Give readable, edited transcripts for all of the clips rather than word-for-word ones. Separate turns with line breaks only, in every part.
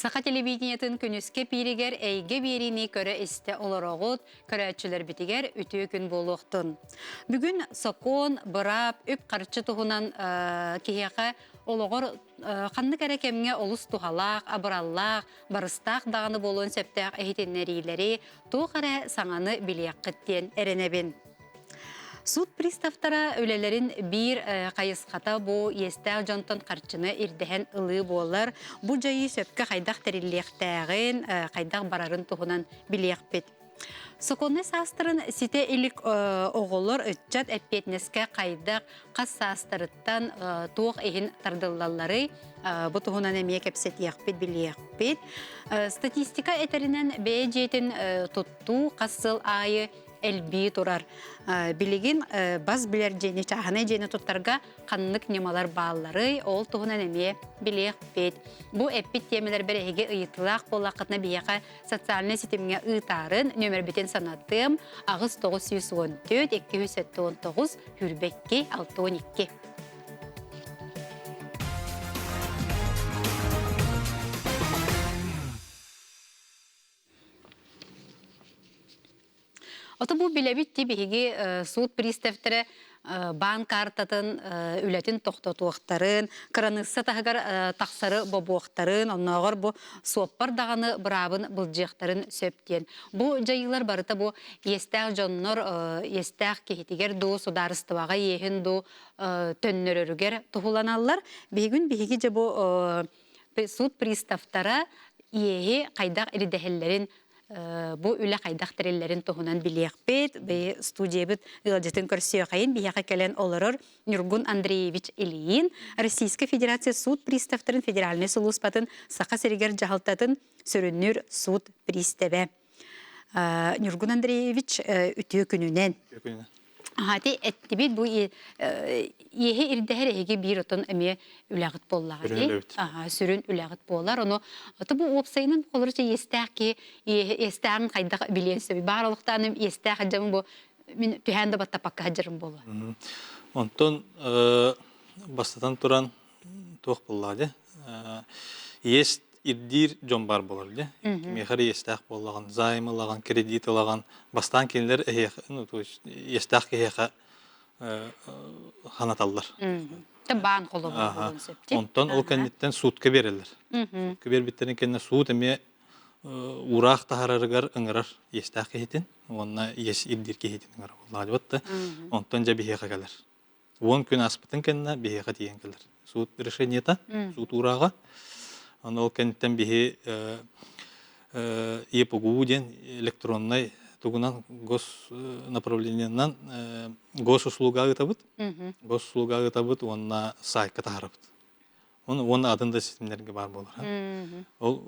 Саха телевидениятын күнүскө пиригер эйге берини көрө исте олорогут, көрөчүлөр битигер үтүү күн болуктун. Бүгүн сокон, бырап, үп карчы туһунан кияка ологор ханны керекемге олус тухалаак, абыраллаак, барыстаак даганы болуун септаак эхитиннерилери туу кара саңаны билияккыттен эренебин. Суд приставтара өлелерин бир кайысқата бу естәг жонтон карчыны ирдehen ылы болар. Бу жайы сөпкө кайдак терилектәгин, кайдак барарын туһунан билиякпет. Соконны састырын сите илик оголор ытчат эппетнеске кайдак кас састырыттан туох эхин тардыллалары бу туһунан эмие кепсет яқпет билиякпет. Статистика этеринен бээ жетин тутту касыл айы элби турар. Билигин баз билер жени чаханы жени туттарга каннык немалар баалары ол туһунан эмие билиякпет. Бу эппит темелер береге ыйытылак болакытна бияка социальный сетимге ыйтарын нөмер битен санаттым агыс 914 279 хүрбекке 612. Ото бу билебитти биһиги суд приставтары банк картатын үлетин тоқтотуақтарын, кранысса тахагар тақсары бобуақтарын, оннағар бу суоппар дағаны бұрабын бұлжияқтарын сөптен. Бу жайылар барыта бу естәқ жоннор, естәқ кехетігер ду, сударыстываға ехін ду, төннөрөрігер тұхуланалар. Бейгін бейгі же бу суд приставтара ехе қайдақ иридехеллерин бу үле кайдак тереллерин тоһунан билиякпет, бе студиябыт ылжытын көрсөй кайын бияка келен олорор Нюргун Андреевич Ильин, Российская Федерация суд приставтарын федеральный сулуспатын сака серигер жахалтатын сөрүнүр суд приставе. Нюргун Андреевич үтүү күнүнен. Хати эттибит бу ехе ирдехер эге бир отон эме үлягыт боллагы. Сүрүн үлягыт боллар. Ону аты бу опсайнын колорча естәки естәгин кайда билен сөй барлыктан естәк жамы бу мен түһәндә батта пакка хаҗырым болу.
Онтон бастатан туран тох боллады. Есть ирдир жон бар болар ди. Мехари естәк боллаган, займылаган, кредит алаган бастан келер ну то есть естәк кеха ханаталлар.
Табан колу болун септи.
Онтон ол кеннеттен судка берелер. Судка бербиттерин кенне суд эме урак тахарарыгар ыңырар естәк кехетин, онна ес ирдир кехетин ыңырар боллады батта. Онтон жа бихега келер. 10 күн аспытын кенне бихега тиен келер. Суд решениета, суд урага ол кенттен бихи епугуден электронный тугунан гос направлениянан госуслуга ытабыт. Госуслуга ытабыт онна сайка тахарабыт. Он адында системлерге бар болар. Ол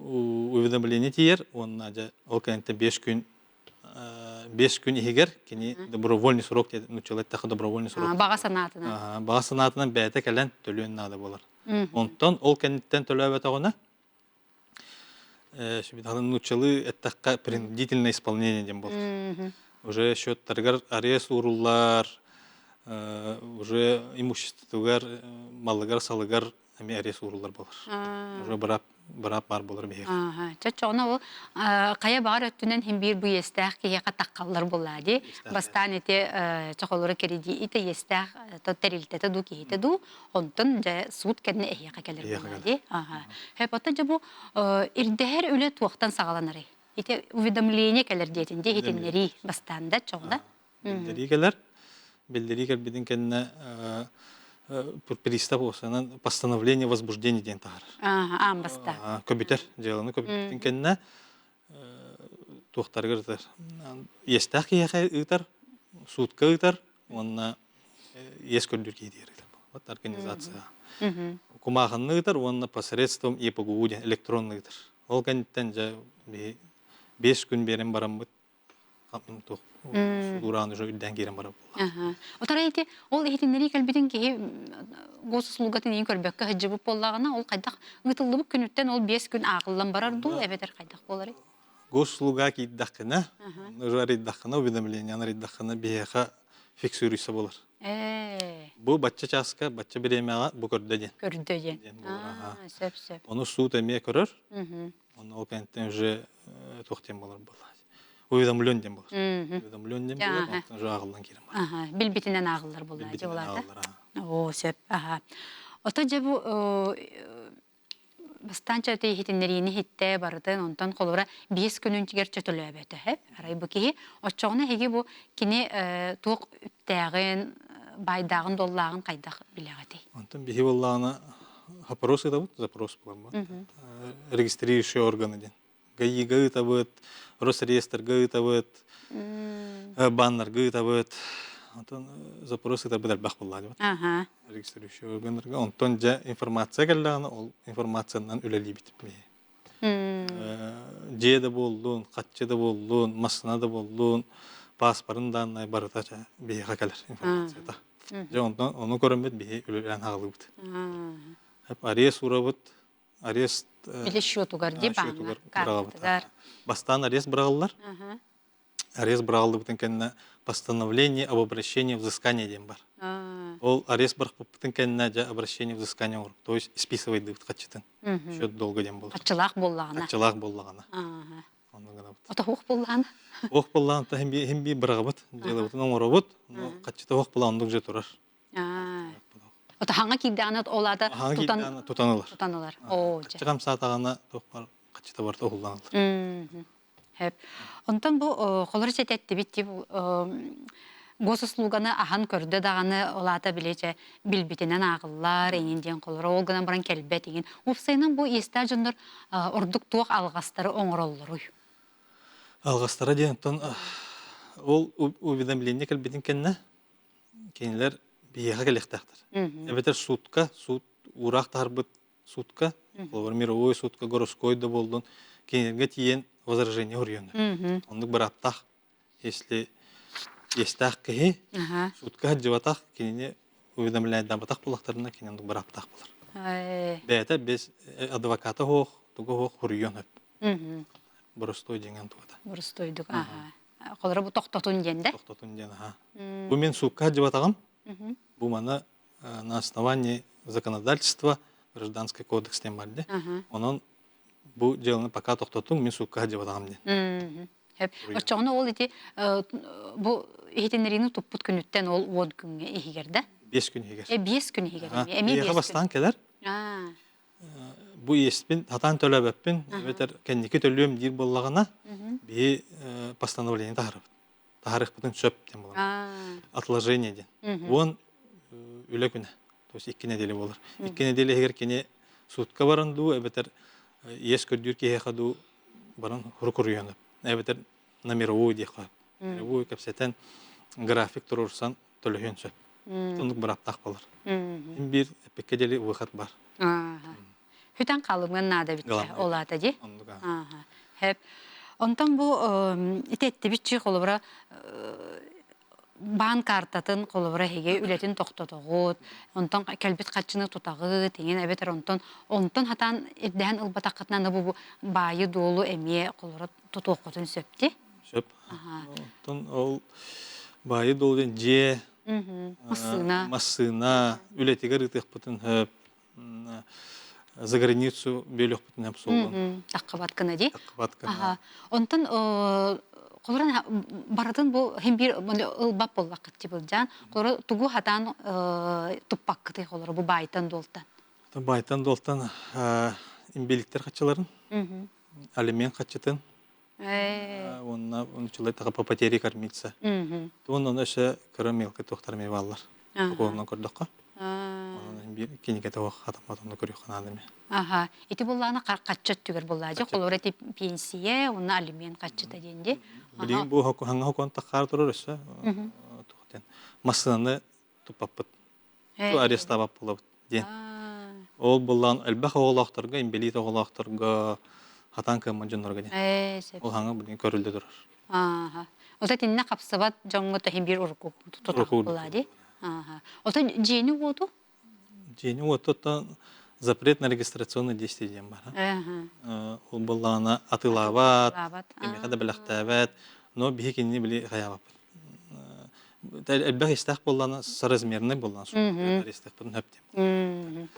уведомление тиер, онна жа ол кенттен 5 күн егер кини добровольный срок те началать таха добровольный срок.
Бага санатынан.
Бага санатынан бәйте келен төлөөн нада болар. Онтон ол кенттен төлөбө тагына шубидан нучалы это принудительное исполнение дем болот. Уже счёттаргар арест уруллар, уже имуществогар, малыгар, салыгар ами арест уруллар болар. Уже барап бар болар беге.
Чачона ол кая бар өттүнөн хим бир бу естак кияка таккаллар боллади. Бастан эте чаколору кериди ите естак тотерилтете ду кийте ду. Онтон же суд кенне эхяка келер боллади. Хепата же бу ирдехер үле туактан сагаланары. Ите уведомление келер детинде хитиннери бастанда чоңда.
Билдери кел бидин кенне пристав осынан постановление возбуждения ден тагар.
Баста.
Компьютер деланы компьютер кенне тухтар гыртар. Естак яха ытар, судка ытар, онна ес көндүр кейдер. Вот организация. Кумаханны ытар, онна посредством епугуде электронный ытар. Ол кенттен же 5 күн берем барам. Уран уже үддән керем барып.
Отара ите ол эхитиннери калбитин ки госуслугатын ин көрбөккө хаҗыбып боллагына ол кайдак ытылдыбык күнүттен ол 5 күн агылдан барарду, эбетер кайдак болар.
Госуслуга кийдакына, уже риддакына уведомление, на риддакына бияка фиксируйса болар. Бу бачча часка, бачча беремега бу көрдөден.
Көрдөден. Сөп.
Оны суд эме көрөр. Он ол кенттен уже тохтем болар была. Уведомлен дем болар. Уведомлен дем болар,
Ага.
онтан уже агылдан кирем бар.
Ага, билбитинен агыллар булла
Билбитинен
жолата.
агыллар,
О, сөп. Ага. Ота же бу Бастанча тейхитиннерини хитте бардын, онтон колора 5 күнүн тигер чөтөлөбөтө хеп. Арай бу кихи оччоғына хеги бу кини тук үттәгын, байдагын доллагын кайдак билегати.
Онтан бихи болланы вопрос это вот запрос был. Регистрирующие органы ден. ГАИ гытабыт, Росреестр гытабыт, баннер гытабыт. Онтан запрос это бедер бах болла дебат.
Ага.
Регистрирующие органдарга. Онтан жа информация келланы, ол информациянан үлели бит. Жеде болдун, катчыда болдун, масына да болдун, паспортын данный барытача бихи келер информация та. Жа онтан оны көрөнбөт бихи үлелен агылыбыт. Арест урабыт, арест...
Или счетугар ди банга, картатар.
Бастан арест браллар. Арест бралды бутын кенне постановление об обращении взыскания дем бар. Ол арест брах бутын кенне жа обращение взыскания ур. То есть списывает дыбыт катчытын. Счет долго дем болар.
Ачылак боллагана.
Ачылак боллагана.
Ота хук боллагана.
Хук боллагана та хемби брагабыт. Жела бутын оңоробыт. Катчыта хук боллаган дук же турар.
Ота хаңа кийдәнат олада
тутанылар.
Тутанылар. О, же.
Катчыгам саатагана тохпар катчыта барта ухулланылар.
Хеп. Онтан бу холор сететти битти госуслуганы ахан көрдө даганы олата билече билбитинен агыллар эңинден колор олгынан баран келбет деген. Упсайнан бу эстә жоннор ордук туак алгастары оңроллору.
Алгастары дегенден ол уведомление келбетин кенне кенелер бияга келектактыр. Эбетер суд урак тарбыт судка, колор мировой судка, городской да болдун. Кенелерге тиен возражение урьёны. Ондук бараттах, если естах кеги, судка жеватах, кенене уведомляет дамбатах булактарына кенендук бараттах булар. Бәйті без адвоката хоқ, туғы хоқ урьёны. Боростой деген туғада.
Боростойдук, Колора бу тоқтотун денде?
Тоқтотун ден, Бу мен судка жеватағам, бу мана на основании законодательства гражданский кодекс тем барды. Онон бу деланы пока тоқтотун мен судка жеватағам ден.
Очоғына ол еті бу ehitenlerini toput günütten ol 10 günge ihigerde.
5 gün ihigер.
5 gün ihigerde.
Emeğe bastan keler. Bu espin hatan tölebepin veter kendiki tölüyorum dir bollagana bir постановление taharıp. Taharık bütün çöp dem bolar. Отложение den. Он üle güne. То есть 2 недели болар. 2 недели егер кене судка баранду эбетер ес көрдүр ки хаду баран хуркурыянып. Эбетер номеровой диха. Номеровой капсетен график турурсан төлөһөн сөп. Тундук бараптак болар. Бир пекедели выход бар.
Хүтән калымын нада бит олата ди. Хеп онтан бу итетти бичи колобра бан картатын колобра хеге үлетин токтотогут. Онтан келбит качыны тутагы теген эбетер онтан хатан идден ылбатакытнан бу байы долу эмие колора тутокотун сөпти.
Söp. Ondan ol bayı dolden je masына үлетигер ытык бутун хөп за границу бөлөк бутун хөп солгон.
Аккабатканы ди.
Аккабатканы.
Онтан колоран баратын бу хем бир ылбап боллак ди булжан. Колор тугу хатан туппаккыты колор бу байтан долтан.
Байтан долтан имбеликтер качыларын. Алимент качытын. Он человек по потере кормиться. Он еще карамелка тохтар меваллар. Такого кордока. Он бир кинеге тох хатаматон көрөханадыме.
Ага. Эти булланы каччат түгер буллажы. Колор эти пенсия, он алимент каччата денде.
Билин бу ханга хокон такар турурса. Тохтен. Масаны тупаппыт. Ту арестабап булып ден. Ол буллан албах оголактарга, имбелит оголактарга хатан кымын жонорга ден. Ол хаңа билин көрүлдө турар.
Ага. Ота тинне капсабат жоңго тахим бир урку тутак булади. Ага. Ота жени оту?
Жени оту запрет на регистрационный действие дем бар. Ол буллана атылабат, эмехада билахтабат, но бихикинни били хаябап. Албах истах буллана соразмерный буллан су. Истах бун хөптем.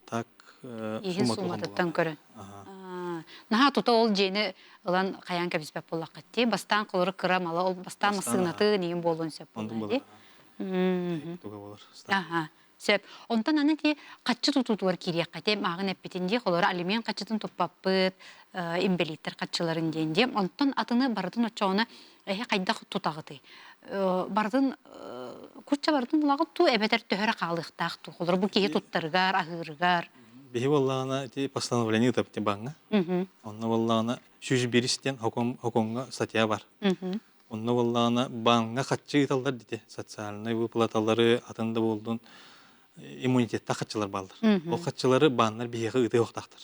Так
сумматыттан көрөн. Наха тута ол жени ылан каян кебиспеп боллаккатти. Бастан кылыры кырамала ол бастан мысыгнаты нейин болуун сеп
Онды
болду.
болар. Туга болар.
Ага. Сеп. Онтан аны ти каччы тутутуар кириякка те магын эппитинди холора алимен каччытын туппаппыт, имбелиттер каччыларын денди. Онтан атыны бардын очоона кайда тутагыты. Бардын кучча бардын булагы ту эбетер төһөрө калыктак ту. Холора бу кихи туттаргар, агыргар.
Бихи боллағына ти постановление тапты баңа. Онна боллағына 101-тен хоконга статья бар. Онна боллағына баңа қатчы италдар дите. Социальный выплаталары атында болдун иммунитетта қатчылар балдар. Ол қатчылары баңнар бихиға ыты оқтақтыр.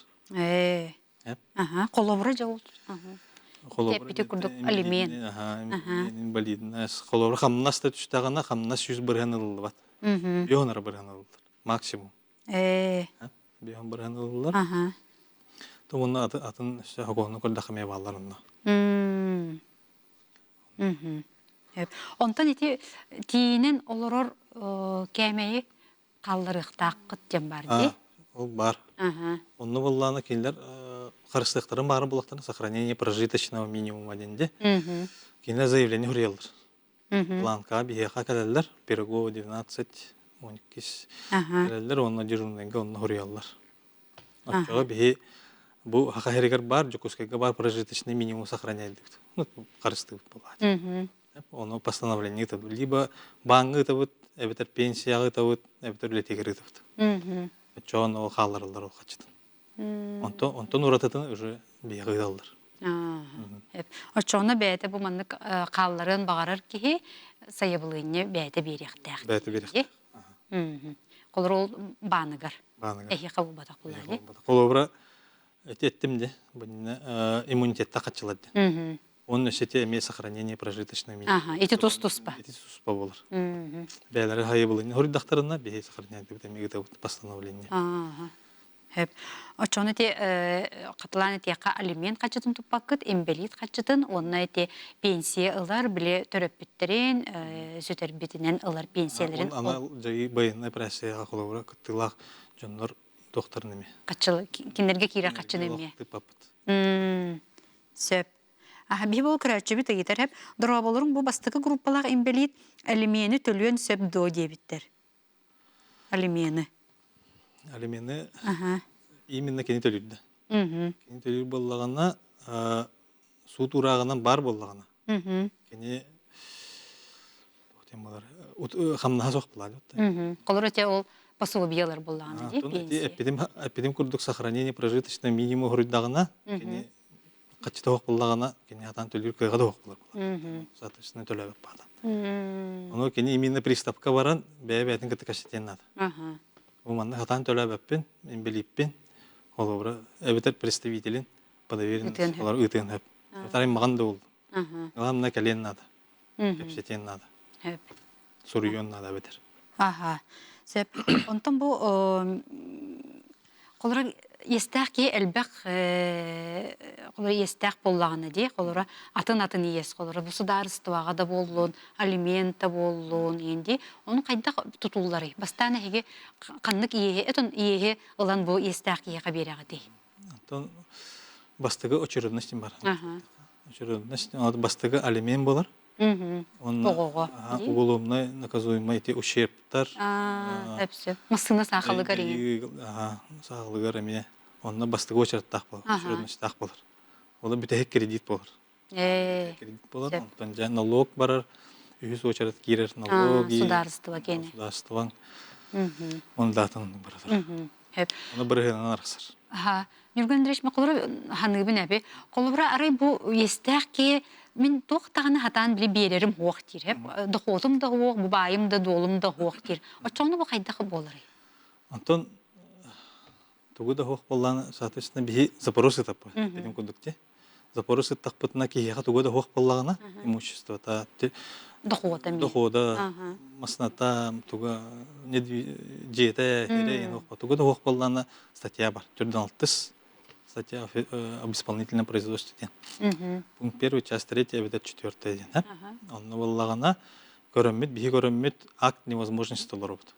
Колобра жауыл. Теппите күрдік алимен.
Инвалиднас. Колобра хамнаста түштағана хамнас 100 бірген ылылы бат. Бионара бірген ылылыр. Максимум. Бейон бірген ылылар. То онна атын хоконны көрдақымай балар онна.
Онтан ити тиінен олорор кәмейі қалдырықтақ күттен бар де?
Ол бар. Онны болланы кейлер қарыстықтарын барын болақтаны сохранение прожиточного минимума денде. Кейлер заявление хүрелдір. Планка бейеқа кәлелер, Пирогова 12, 12 кәлелер, онна дежурненге онна хүрелдір. Отчоға бейе бұл хақахерегер бар, жүкускайға бар прожиточный минимум сохраняйдық. Қарыстық болады. Оны постановление табыт. Либо банғы табыт, әбетер пенсияғы табыт, әбетер үлетегері табыт. Чоғын ол қаларылдар ол қачыдын. Онтон ұрататын уже бейгі далдар.
Очоғына бәйті бұл маннық қаларын бағарыр кейі сайабылығыне бәйті беректәқ.
Бәйті беректәқ.
Қолыр ол банығар.
Банығар.
Әйе қабыл бадақ бұлайды.
Қолыбыра әттім де, иммунитетті қачылады. Он носите имея сохранение прожиточного минимума.
Эти тус-тус па?
Эти тус-тус па болар. Бәлері хайы болын. Хоридақтарына бейі сохраняет деп постановление.
Очоны те қатыланы тияқа алимент қачытын тұппаққыт, эмбелит қачытын, онына те пенсия ылар, біле төріп біттерен, сөтер бітінен ылар пенсияларын.
Ана жайы байынна прәсияға қолауыра күттілақ жонлар доқтарын еме.
Қачылы, кендерге кейрі қачын еме. Сөп. Би бол көрәтші біт егетер әп, дұраболырың бұл бастықы группалақ эмбелит алимені төлуен сөп до дебіттер. Алимені.
Алимені именно кені төлірді. Кені төлір болағына, суыт ұрағынан бар болағына. Кені қамнаға соқ болады.
Қолыр өте ол пособиялар болағына де?
Әппедім күрдік сохранение прожиточный минимум ғырыдағына, кені қачыта оқ болағына, кені атан төлір көйғада оқ болар. Соответственно, төлі өп бадан. Оны кені именно приставка баран, бәйбәтін кіті кәшетен ады. Уманны хатан төлі өппен, ембеліппен, ол обыры әбетер представителін подоверен олар ұйтын өп. Өтарым маған да олды. Ғаламна кәлен ады. Кәпсетен ады. Сұруйон ады әбетер.
Онтан бұл қолыра естәқ ке әлбәқ қолыра естәқ болағаны де, қолыра атын ес, қолыра бұсы дарыстываға да болуын, алимент да болуын енді, оның қайда тұтулары. Бастан әйге қанлық иеге, әтін иеге ұлан бұл естәқ иеға береға дей.
Бастығы очередностен бар. Бастығы алимент болар.
Оғоға.
Уголовный наказуемый эти ущербтар.
Әпсі. Мысыны сақылығар ең.
Сақылығар әме. Онына бастығы очереттақ болар. Очередностен болар. Ола бүтәхек кредит болар. Кредит болар. Онтан жа налог барар. Үйіз очерет керер. Налоги.
Сударыстыва кені.
Сударыстыван. Оны датын барадар. Оны біргенен арқсар.
Нұрген Андреевич, қолыра ханығыбын әбі. Қолыра арай бұл естәқ ке мен тоқтағаны хатан біле берерім хоқ дир. Дұқотым да хоқ, бұбайым да долым да хоқ дир. Очоны бұл қайдағы болыры?
Антон, тұғы да хоқ болғаны, соответственно, бі запоросы тапы. Дедім күндікте. Запоросы тақпытына кейеға тұғы да хоқ болғаны, имущество.
Дұқота мен.
Дұқота, масната, тұғы жеті, тұғы да хоқ болғаны статья бар. Түрден алтыс. Статья об исполнительном производстве. Пункт 1, часть 3, обедет 4. Он валлагана көрөммит, бихи көрөммит акт невозможности толоробут.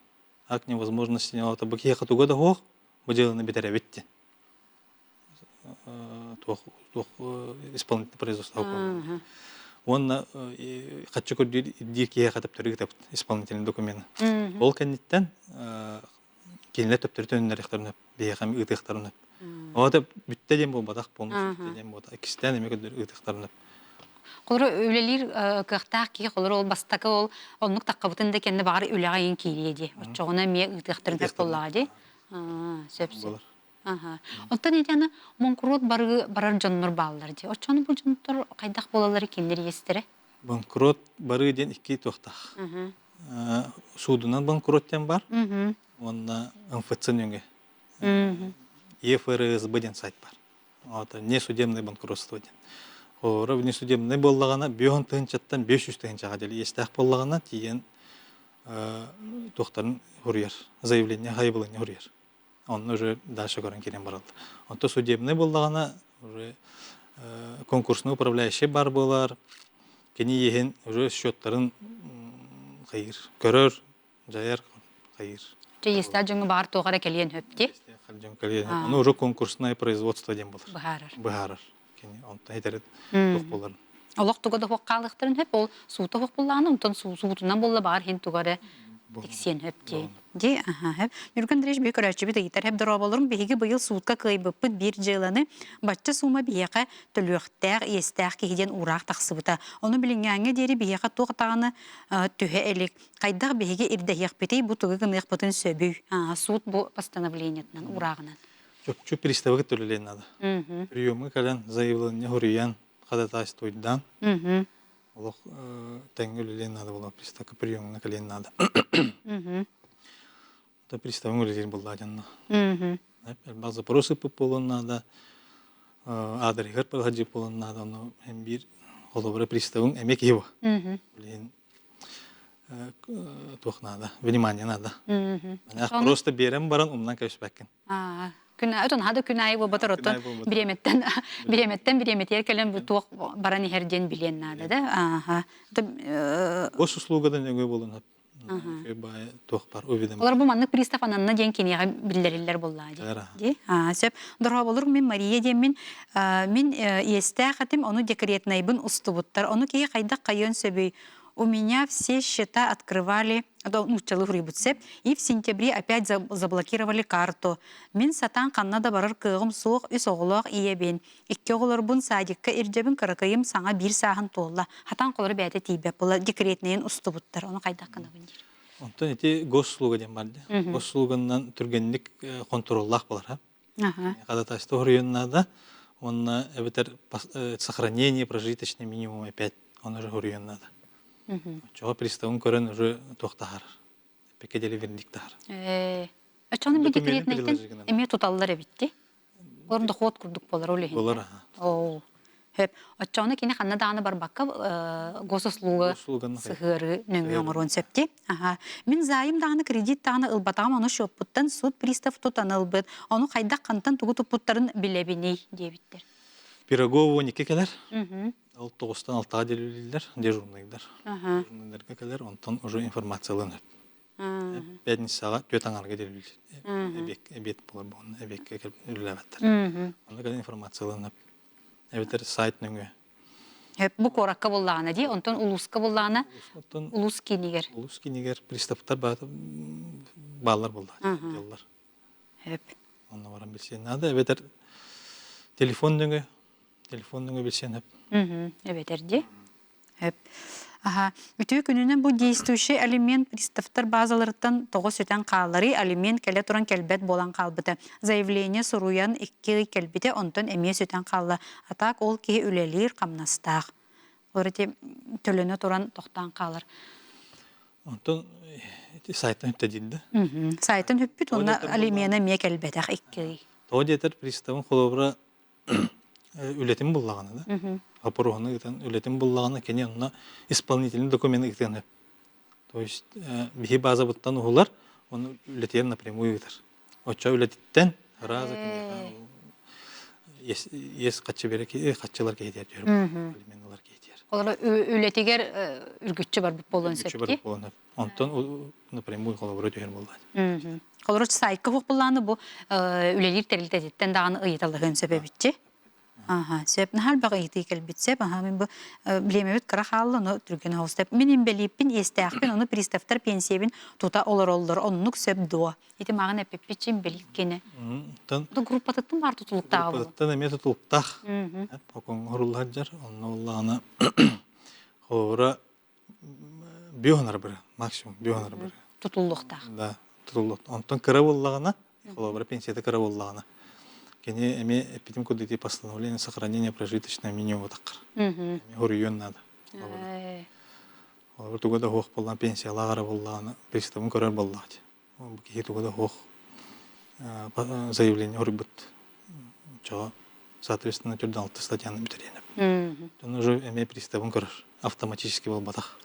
Акт невозможности не лата бахи хатугада хох, выделаны бетеревитти. исполнительный производство хокугун. Он хочу диркия катаптыры китап исполнительный документ. Ол кеннеттен кинелер төптөртөн рехтерне бияхам ытыхтарны. Ода бүтте дем болбадак полностью дем болда. Кистен эме көдөр ытыхтарны.
Колор үлелер кыхтак ки колор ол бастакы ол оннук таккабытын да кенне бары үлегайын кириеди. Очогуна ме ытыхтырын деп боллади. Сөпсө. Ага. Оттан этяны монкурот барар жоннор баалар ди. Очону бу жоннор кайдак болалары киндер естере?
Банкрот бары ден 2 тоқтақ. Судынан банкроттен бар. Онна МФЦ-нөңге. ЕФРСБ ден сайт бар. Это несудебное банкротство ден. Ора несудебный боллагана 5 тыгынчаттан 500 тыгынчага дели естак боллагана тиен тоқтарын хурьер. Заявление хайбылыны хурьер. Он уже дальше көрін керен баралды. Онто судебный боллагана уже конкурсный управляющий бар болар. Кені ехен уже счеттарын қайыр. Көрір, жайар қайыр.
Естә жыңы бар тоғара келген хөпті?
Оны уже конкурсное производство ден болар.
Бұхарыр.
Бұхарыр. Кені онтан етерет тоқ боларын.
Олық тұғыда хоқ қалықтырын хөп, ол суыта хоқ болағаны, онтан суытынан болла бар хен тұғары тексен хөпте. Де, хөп. Нүрген діреш бей көрәтші біті етер хөп дұра болырым, бейгі бұйыл суытқа қойбыппыт бір жыланы, батчы суыма бейеқа түліқтәқ, естәқ кейден ұрақ тақсыбыта. Оны білінгәңе дері бейеқа тоқтағаны түхе әлік. Қайдақ бейге ирдәйек бітей бұ тұғы ғынық бұтын сөбүй. Суыт бұ постановлениетінен, ұрағынан.
Чөп приставы төлелен надо. Приемы кәлен заявление хуриян ходатайствуйдан. Олық тәңгілелен надо было, приставка приемына кәлен надо. Это приставым улететь был ладен. Бал запросы по полу надо, адрес подходить полу надо, но эмбир головой приставым эмек его. Блин, тух надо, внимание надо. Просто берем баран умна кайшбекен.
Күнә өтөн хады күнәй бу батырыттан биреметтер келен бу тук баран herден билен надо да.
Гос услугадан нөгө болун. Бай тук бар увидим.
Олар бу манны пристав ананна ден кенеге биллерилер боллады. Ди. Сөп дора болур мен Мария дем мен есте хатим onu декретнайбын устубуттар. Onu кие кайда кайын сөбөй. У меня все счета открывали, и в сентябре опять заблокировали карту. Мен сатан каннада барар кыгым суық үс оғылық иебен. Икке оғылар бұн садикка иржебін кыракайым саңа бір сағын толла. Хатан қолары бәді тейбеп бұла декретнейін ұстыбыттар. Оны қайдақ қана бұндер?
Онтан еті госслуга ден барды. Госслуганнан түргенлік контроллақ болар. Қадатасты ғырыйыннада, онна сохранение прожиточный минимум опять. Он уже ғырыйыннада. Чого приставым көрін уже тоқтағар. Пекедели вердиктағар.
Очаны бір декретнейтін әме тұталылар әбітті? Орында қуат күрдік болар олы.
Болар.
Очаны кені қанна дағаны бар баққа госуслуғы сығыры нөңі оңырын сөпті. Мен зайым дағаны кредит дағаны ұлбатағым оны шөппіттен суд пристав тұтан ұлбыт. Оны қайдақ қантан тұғы тұппыттарын білебіней дебіттер.
Пирогову неке келер. Ол 9-тан 6-ға делілілер, дежурныйдар. Дежурныйдарға келер, онтан уже информацияланып. Пятницаға 4-аңарға делілілер. Әбет болар болын, әбекке келіп үліләбәттір. Онда келер информацияланып. Әбеттер сайт нөңі.
Бұ қораққа болағына дей, онтан ұлысқа болағына ұлыс кенегер.
Ұлыс кенегер пристаптар бағалар болды. Онда баран білсен. Әбеттер телефон нөңі. Телефонның өбілсен өп.
Өбетерді. Үтігі күнінен бұл дейстуші алимент приставтар базаларыттан тоғыз өтен қалары алимент кәлі тұран кәлбет болан қалбыты. Заявление сұруян 2 кәлбеті онтан әмес өтен қалы. Атақ ол кей үлелер қамнастақ. Орыте төліні тұран тоқтан қалыр.
Онтан сайттан өпті дейді.
Сайттан өппіт, онда алимені ме кәлбетақ 2.
Тоғы детер приставын қолыбыра үлетім болағаны да. Апорғаны үлетім болағаны кене онына исполнительный документы ектен өп. То есть, бейі база бұттан ұғылар, оны үлетер напрямую ектер. Отча үлететтен, разы кене, ес қатчылар кейтер жүріп, алименалар кейтер.
Олар үлетегер үлгітші бар бұп болуын сөпті?
Үлгітші бар бұп болуын өп. Онтан напрямую қолабыры түйер болады.
Олар сайқы бұқ болағаны бұл үлелер тәрілтеттен дағаны ұйыталығын сөпебітші? Ага, сөп нахал бага ити келбит сөп, ага мен бу билемебит карахаллы, но түрген хаустап. Мен белиппин эстәхпин, оны приставтар пенсиябин тута олор оннук сөп дуа. Ити магын эппипчин беликкене.
Тан
Бу группа таттын бар тутулуктагы бу.
группада эме тутулуктах.
Мгм.
Окон хоруллар жар, онно улланы хора бионар бир, максимум бионар бир.
Тутулуктаг.
Да, тутулут. Онтон кыра буллагана, холобра пенсияда кыра буллагана. Кене эме эпидем кодити постановление сохранения прожиточного минимума таккар.
Мгм.
Хорuyон надо. Олар тугада хох боллан пенсиялагара болланы приставын көрөр боллаати. Бу ки тугада хох заявление орбут. Чо соответственно 46 статьяны битеренеп.
Мгм.
Он уже эме приставын көрөр. Автоматически болбатах.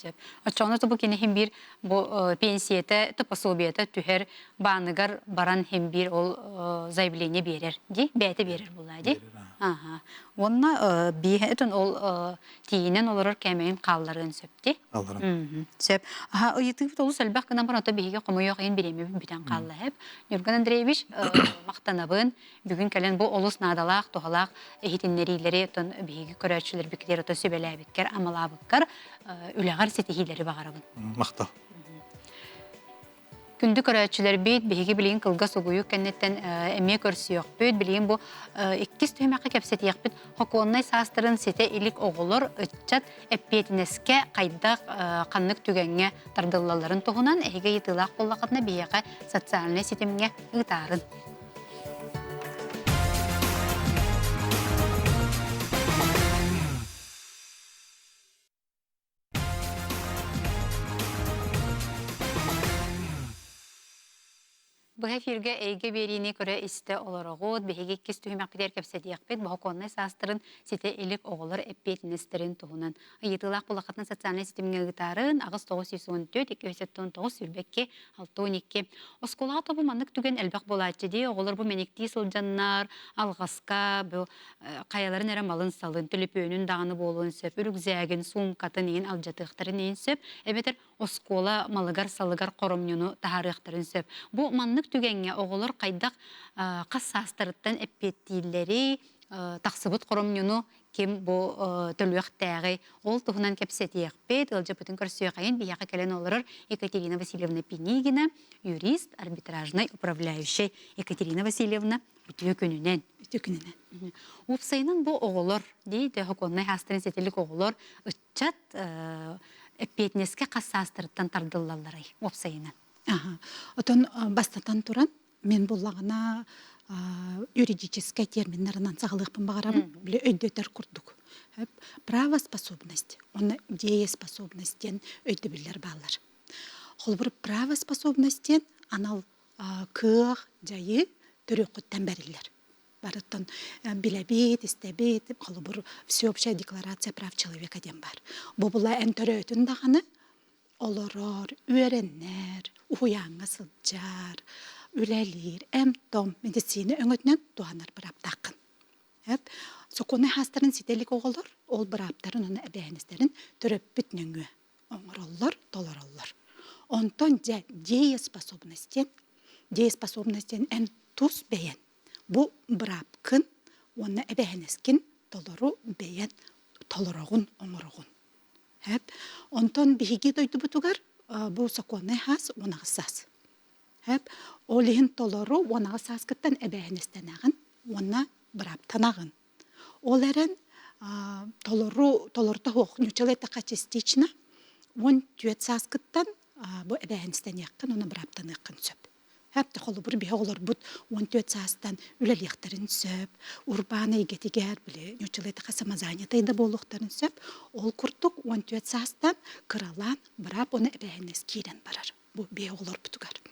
Сөп. Очоңна бу кине хим бир бу пенсияте те пособиете түһер бааныгар баран хим бир ол заявление берер. Ди, бәйте берер булла ди. Ага. Онна биһетен ол тиинен олорор кемейин калларын сөпти.
Алларын.
Сөп. Ага, ыйтып толу сәлбәк кына барата биһиге комойок ин биреме битен каллы хеп. Юрган Андреевич мактанабын. Бүгүн кален бу олус надалак, тохалак эхитиннерилери тон биһиге көрәчләр бикләр то сөбәләбиккәр, амалабыккар үләгәр сетихиләре багарабын.
Мактал.
Күндү көрәчләр бит биһиге билин кылга сугую кеннеттен эме көрсөйөк бит билин бу иккис төмәккә кепсетиек бит хоконнай састырын сете илик оголор ыччат эппетинеске кайда каннык түгәнгә тардылларын тогунан эге итылак боллакатна бияка социальный сетемгә ытарын. Бу эфирге эйге берини көрө исте олорогот биһиги кис түһүмәк битер кепсетиякпит бу конной састырын сите элик оголор эппетинестерин туһунан ыйтылак булакатын социальный системге гытарын агыс 914 279 сүрбекке 612 осколата бу маннык түген элбак болачы ди оголор бу менекти сылжаннар алгаска бу каяларын эре малын салын төлөпөнүн даганы болуун сөп үрүкзәгин сумкатын ин алжатыктарын ин сөп эбетер оскола малыгар салыгар коромнюну тахарыктарын сөп бу маннык түгенге оголор кайдак кас састырыттан эппеттииллери таксыбыт коромнюну ким бу төлөктәгы ол туһунан кепсетиякпет ылжа бүтүн көрсөйкайын бияка келен олорор Екатерина Васильевна Пинигина, юрист, арбитражный управляющий Екатерина Васильевна үтүө күнүнен. Упсайнын бу оголор дейди хоконнай хастырын сетелик оголор ыччат эппетнеске кас састырыттан тардыллаларай упсайнын.
Отон бастатан туран мен буллагына юридический терминнарынан сагалыкпын багарам биле өйдөтөр курдук. Правоспособность, он дееспособностен өйдө биллер баллар. Холбур правоспособностен анал кыах жайы төрөкөттөн берилер. Барыттан билебит, истебит, холбур всеобщая декларация прав человека ден бар. Бу була эн төрөтүн даганы олорор, үереннер, уяңа сылжар, үлелир, том медицина өңөтнен туанар бираптакын. Соконы хастарын сителик оголор, ол бираптарын оны әбәйіністерін төрөп бүтнөңі. Оңыроллар, толороллар. Онтон дееспособностен эн тус бәйен. Бу бирапкын, оны әбәйініскен толору бәйен, толорогун, оңырогун. Онтон биһиги дойду бутугар бу соконы хас онагысас. Олихин толору онагысас кыттан эбэхинестенагын, она браптанагын. Олерен толорта хох нючалета частично, он тюетсас кыттан бу эбэхинестен якын, оны браптаныкын сөп. Хәпті қолы бір бе олар бұд 14 састан үләліқтарын сөп, урбаны егетігер біле, нөчілеті қасамазания тайды болуқтарын сөп, ол күрттік 14 састан қыралан бірап оны әбәйінес кейден барар. Бұл бе олар бұтығар.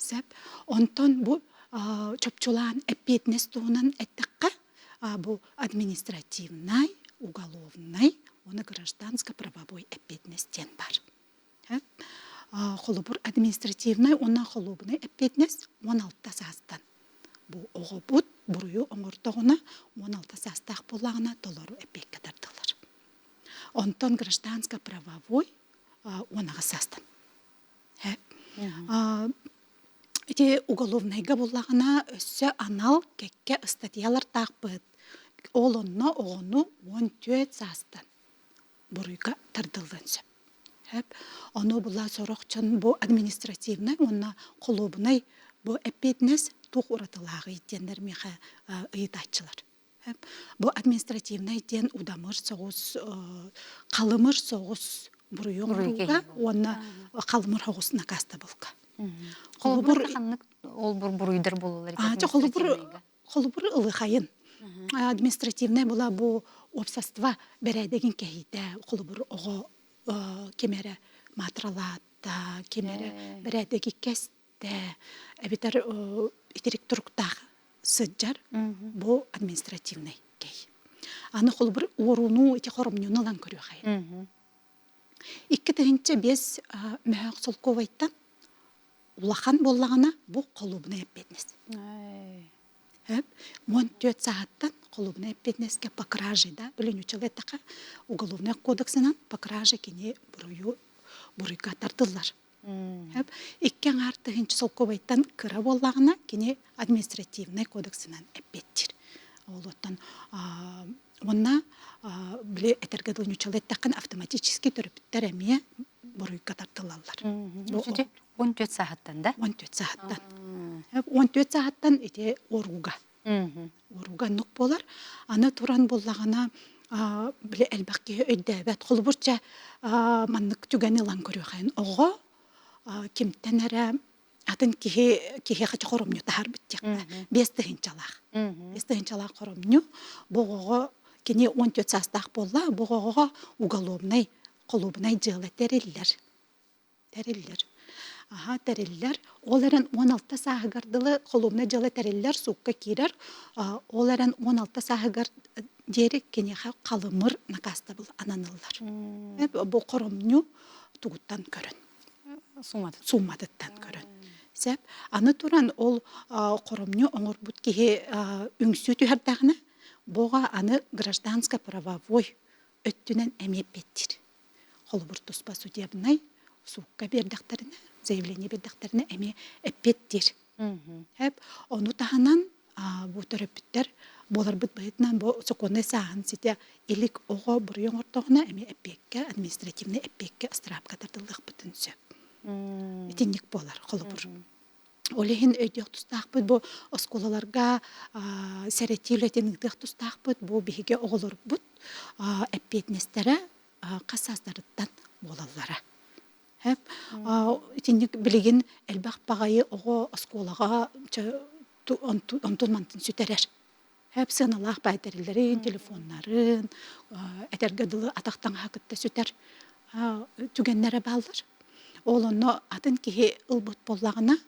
Сөп, онтон бұл чөпчулан әппетінес туынан әттіққа бұл административнай, уголовнай, оны гражданско-правовой әппетінестен бар. Холубур административный, онна холубный эппетнес 16 састан. Бу оғы бұд, бұрыю оңыртығына 16 састақ болағына толару эппек кадардылар. Онтон гражданско-правовой 10 састан. эти уголовныйга буллагана өссө анал кекке статьялар тақпыт. Олонно оғону 14 састан буруйга тардылдан сөп. Оно була сорокчон бу административный, онна колобунай бу эппетнес тух уратылағы иттендер меха ыйтатчылар. Бу административный ден удамыр соғыз, қалымыр соғыз буруйга, онна қалымыр соғыз накаста болка.
Колобур ханнык ол буруйдар болулар.
Колобур ылыхайын. Административный була бу общество берәдеген кәйді, колобур оғы кемере матралатта, кемере берәдеги кәсті, әбітер итерик тұруқтағы сыджар, бу административный кәй. Аны колобур оруну, эти хоромнюны лан көрі қайын. Икки тігінші без мәхақ солковайттан, улахан боллағына бу колобуны әппетнес. 14 сааттан колобуны әппетнеске по краже, да, бүлінючілі тақа уголовный кодексынан по краже кене буруйга тартылар. Иккен артығынчы солковайттан кыра боллағына кене административный кодексынан әппеттір. Олоттан онна біле әтерге бүлінючілі тақын автоматически түріпіттер әмие буруйга тартылалар.
14 сааттан, да?
14 сааттан. 14 сааттан эти оруга. Оруга нук болар. Аны туран боллагана биле элбакке өйдөбөт. Колбурча маннык түгәне лан көрү хайын. Ого кимтенере атын кихе хачы хоромню тахар биттек. Бестегинчалак. Бестегинчалак хоромню. Богого кене 14 саастак болла. Богого уголовный колубнай жылы тереллер. Тәреллер, оларын 16 сағығардылы қолуымна жылы тәреллер суққа керер, оларын 16 сағығар дерек кенеға қалымыр нақаста бұл ананылар. Бұл қоромню тұғыттан көрін. Сумадыттан көрін. Сәп, аны туран ол қоромню оңыр бұд кеге үңсі түйірдағына, бұға аны гражданска правовой өттінен әмеп беттір. Қолы бұр тұспа судебнай суққа бердіқтеріне, заявление бердіқтеріне әме әппеттер. Оны тағынан бұл төрөппіттер болар бұд бұйтынан бұл соқоны сағын сеті елік оға бұрыйын ортағына әме әппекке, административный әппекке ыстырапқа тартылық бұтын сөп. Етеннік болар, қолы бұр. Олеген өйдек тұстақ бұд, бұл осколаларға сәретейлі әтенігдік тұстақ бұд, бұл бейге оғылыр бұд, әппетнестері қасастарыттан болалары. Етеннік білеген әлбақ бағайы оғы осколаға онтун мантын сүтерер. Сыналақ бәйдерілерін, телефонларын, әтергеділі атақтан хақытта сүтер түгенлері балдар. Ол оны атын кеге ұлбұт боллағына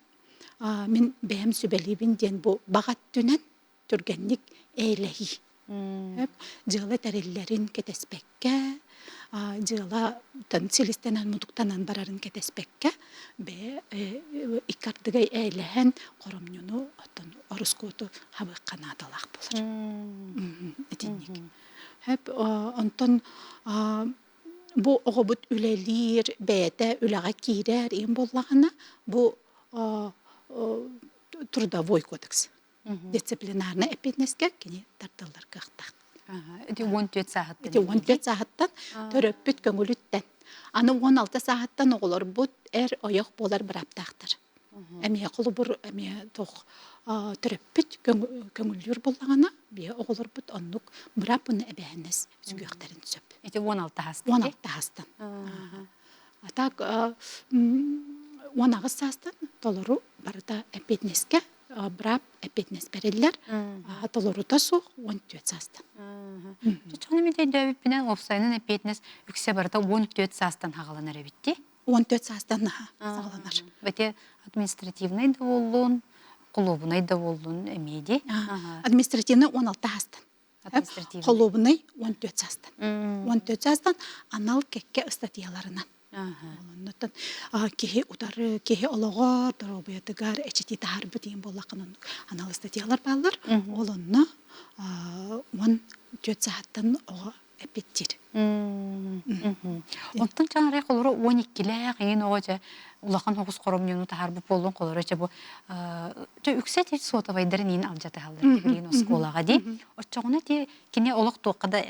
мен бәйім сөбәлейбін ден бұл бағат түнен түргенлік әйләхи. Жылы тәрелерін кетеспекке, жылы селестенен мұдықтанан барарын кетеспекке, бә икардығай әйләхен қоромнюну орыскоту хабы қанадалақ болыр. Әтеннік. Онтон бұл оғы бұд үлелер, бәйті, үліға кейрер, ең боллағына бұл трудовой кодекс. Дисциплинарны әпетнеске кені тартылар қақтақ.
Эти 14 сағаттан.
Эти 14 сағаттан төрөп бүт көңіліттен. Аны 16 сағаттан оғылар бұд әр ойық болар бір аптақтыр. Әмей құлы бұр, әмей тоқ төрөп бүт көңілдер болағана, бе оғылар бұд онлық бір апыны әбәйінес сүгіқтәрін сөп.
Эти 16 хастан.
16 хастан. Атақ 16 сағастан толыру барыда әпетнеске брап әпетнес берелер, толыру тасу 14 сағастан.
Чоны мете дөбіппінен офсайнын әпетнес үксе барыда 14 сағастан хағаланар әбітті?
14 сағастан хағаланар.
Бәте административный да олуын, құлубынай да олуын әмейде?
Административный 16 сағастан. Құлубынай 14 сағастан. 14 сағастан анал кекке статьяларынан. Кеге утары, кеге олығыр, дұрабиятығар, әчеті тағар бүтейін болақының анал статьялар балыр. Олынна 14 сағаттан оға эпеттир.
Онтон чанарай колору 12-ләк ен оҕа улахан хоғус коромнюну тахар бу полун колору bu үксет сота вайдарын ин алжаты халдар билген осколага ди. Оччоғуна ти кине олық тоқта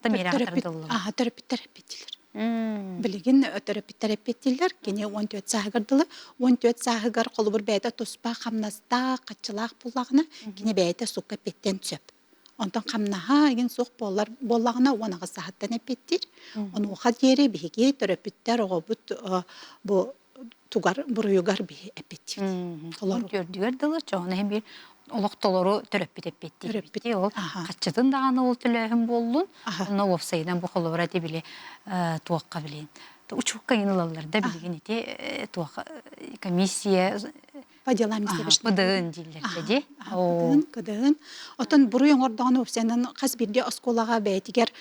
мерағатардылы.
Терапевттер эпеттилер. Билеген терапевттер эпеттилер, кине 14 сагырдылы, 14 сагыгар колубур бәйдә тоспа хамнаста качылак буллагына, кине бәйдә сукка петтен сөп. Онтан камнаха еген сук боллагына онага сахаттан эпеттир. Оны оха диери биге терапевттер огобут бу тугар буруюгар би эпеттир.
Олар көрдүгөр дылы чоғына hem bir олоқтолору төрөппит эппетти. Ол каччытын даганы ол төлөһүн болдун. Оны офсайдан бу колора дебиле туакка билен. Учукка янылалар да билген ити туакка комиссия
по делам истебешне.
Пыдын дилерде.
Кыдын. Отон буруй оңордаганы офсенен каз бирде осколага бәйтигер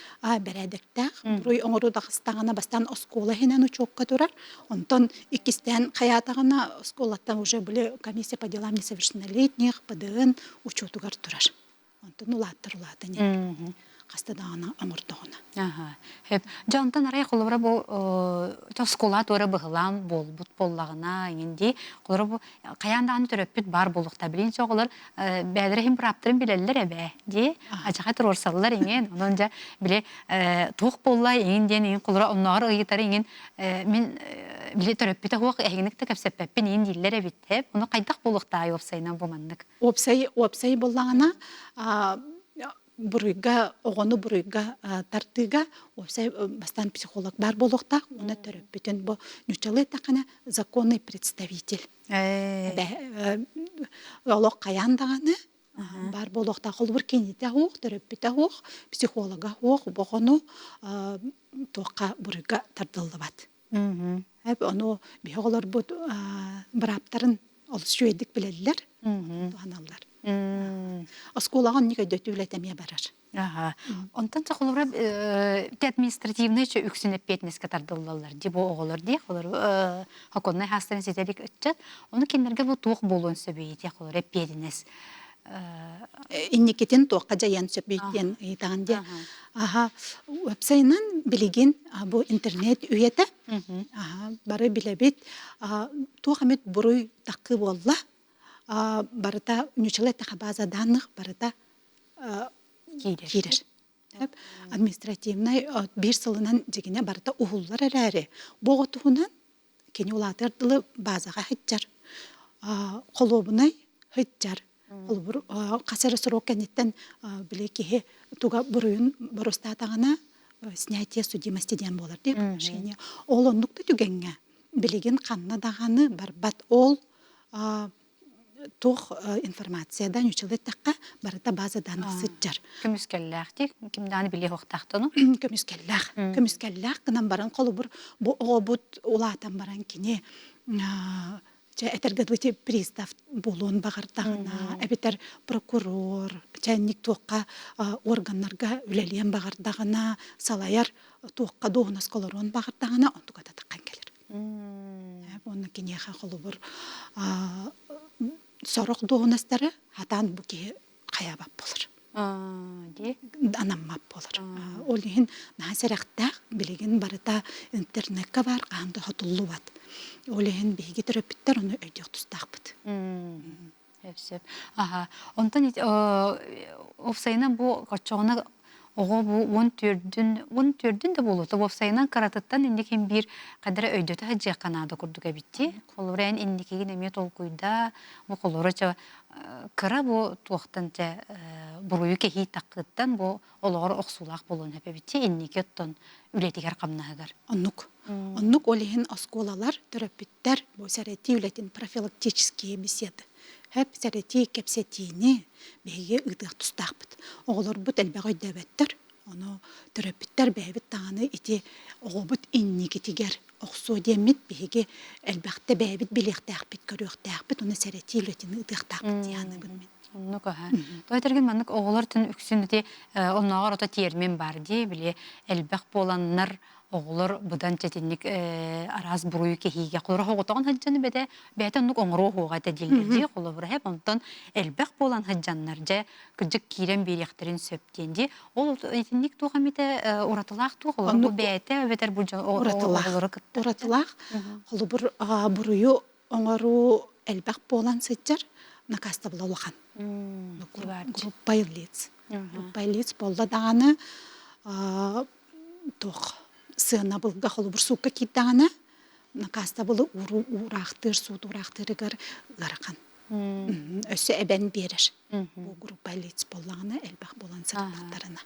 бередектак. Буруй оңору дагыстагана бастан оскола хенен учукка турар. Онтон икистен каятагана осколаттан уже биле комиссия по делам несовершеннолетних пыдын учутугар турар. Онтон улаттырылады не. Кастадагана оңордагана.
Хеп жантан арай колора бу оскола тора быгылан болбут боллагына инди колора бу каянданы төрөппүт бар болукта билин чоголор бәдерем праптырын билелер эбе ди ажага турсаллар иген ононжа биле тук боллай инден ин колора оннар ыйтар иген мен биле төрөппүт хуак эгенекте кепсеппен ин диллер эбит уну кайдак болукта опсайнан бу маннык
опсай боллагына буруйга огону буруйга тартыга опсай бастан психолог бар болохта уна төрөппүтүн бу нючалы такана законный представитель олок каяндаганы бар болохта холбур кенете хук төрөппүтө хук психолога хук богону тока буруйга тардылыбат ону биголор бу браптарын олсуйдик билелер аналар осколаган нике дөтүлетемия барар.
Онтан чакылыра административный чө үксүнөп петнеске тардыллар ди бу оголор ди колор хаконнай хастан сетелик өтчөт. Оны киндерге бу тук болон сөбөйт яколор пединес.
Инникетин туакка жаян сөбөйттен итанде. Вебсайнан билеген бу интернет үйете. Бары билебит туакмет буруй такы болла. Барыта нючалетта база данных барыта кирер. Административный бир сылынан жегене барыта ухуллар әрәре. Боғытуынан кені улатырдылы базаға хыджар. Қолобынай хыджар. Қасыры сұрок кәнеттен білекеге туға бұруын бұрыстатағына снятие судимостиден болар деп. Ол онлықта түгенге білеген қанна дағаны барбат ол тух информациядан училеттакка барыта база данных сыджар.
Көмүскелләк ди, кимданы биле хоктактыны?
Көмүскелләк гынан баран колубур бу огобут улатан баран кине этергедлити пристав болуун багардагына, эбитер прокурор, чайник туакка органнарга үлелиен багардагына, салаяр туакка доонас колорон багардагына онтуга да таккан келер. Онна кине колубур сорок доонастары хатан буки каябап болар. Анаммап болар. Олин насеракта билеген барыта интернетка бар канды хотуллу бат. Олин биги терапевттер оны өйдөк тустакпыт.
Хепсеп. Онтан офсайнан бу качогына ого бу 14-дүн да болот. Офсайнан каратыттан инде кем бир кадары өйдөтө хаҗа канада курдуга битти. Колорен индикеги неме толкуйда, бу колороча кара бу туактанча буруй кехи таккыттан бу олор оксулак болон хепе битти. Инникеттон үлетигер камнагар.
Оннук олин осколалар, терапевттер бу сарети үлетин профилактические беседы. Хеп сарети кепсетини беге ыдык тустакпыт. Оголор бут элбегой дебеттер. Ону терапевттер бебит таганы ити огобут инникетигер оксо демит беге элбекте бебит билектакпыт, көрөктакпыт. Ону сарети үлетин ыдыктакпыт дияны билмен.
Оннука Тойтерген маннык оголор түн үксүнүти онногор ото термин бар ди биле элбек боланнар оғылар бұдан четинник араз бұруы кехиге қолыра хоғытаған хаджаны бәті ұнық оңыру хоға тәділдерде қолыбыр хәп, онтан әлбәқ болан хаджанлар жа күрджік кейрен берияқтырын сөптенде. Ол етінник туға меті ұратылақ туға, ол бәті өбетер оғылары күтті.
Ұратылақ, қолыбыр бұруы оңыру әлбәқ болан сәтчер, накаста бұла олған. Группай лиц. Группай лиц болда дағаны тоқ сына бұлға қолы бір суққа кеттіғаны накаста бұлы урақтыр, суд урақтырығыр ғарқан. Өсі әбән берір. Бұл группай лиц болағаны әлбәқ болан сұрақтарына.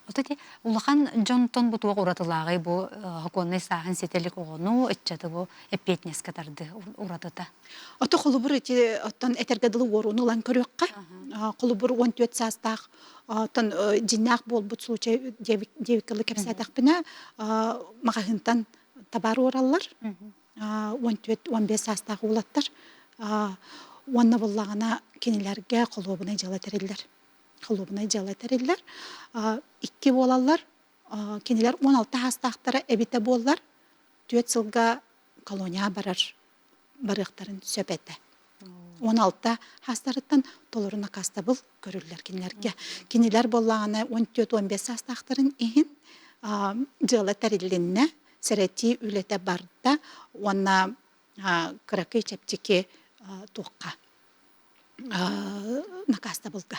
Отаки улахан Джонтон бутуа уратылағай бу хаконный сахан сетелик оғыну этчаты бу эппетнес катарды уратыта.
Ота қолыбыр оттан этергадылы оруну лан көрөкқа. Қолыбыр 14 састақ оттан жинақ бол бұт случай девикалы кепсайдақ біне мағахынтан табар оралар. 14-15 састақ улаттар. Онна болағына кенелерге қолыбына жала тәрелдер. Холобнай жала тәрелер. 2 болалар, кенелер 16 хастақтары әбеті болалар, 4 сылға колония барықтарын сөпеті. 16 хастарыттан толырына каста бұл көрілер кенелерге. Кенелер болағына 14-15 хастақтарын ең жала тәрелінне сәреті үлеті барда, онна қырақы чәптеке тұққа накаста бұлға.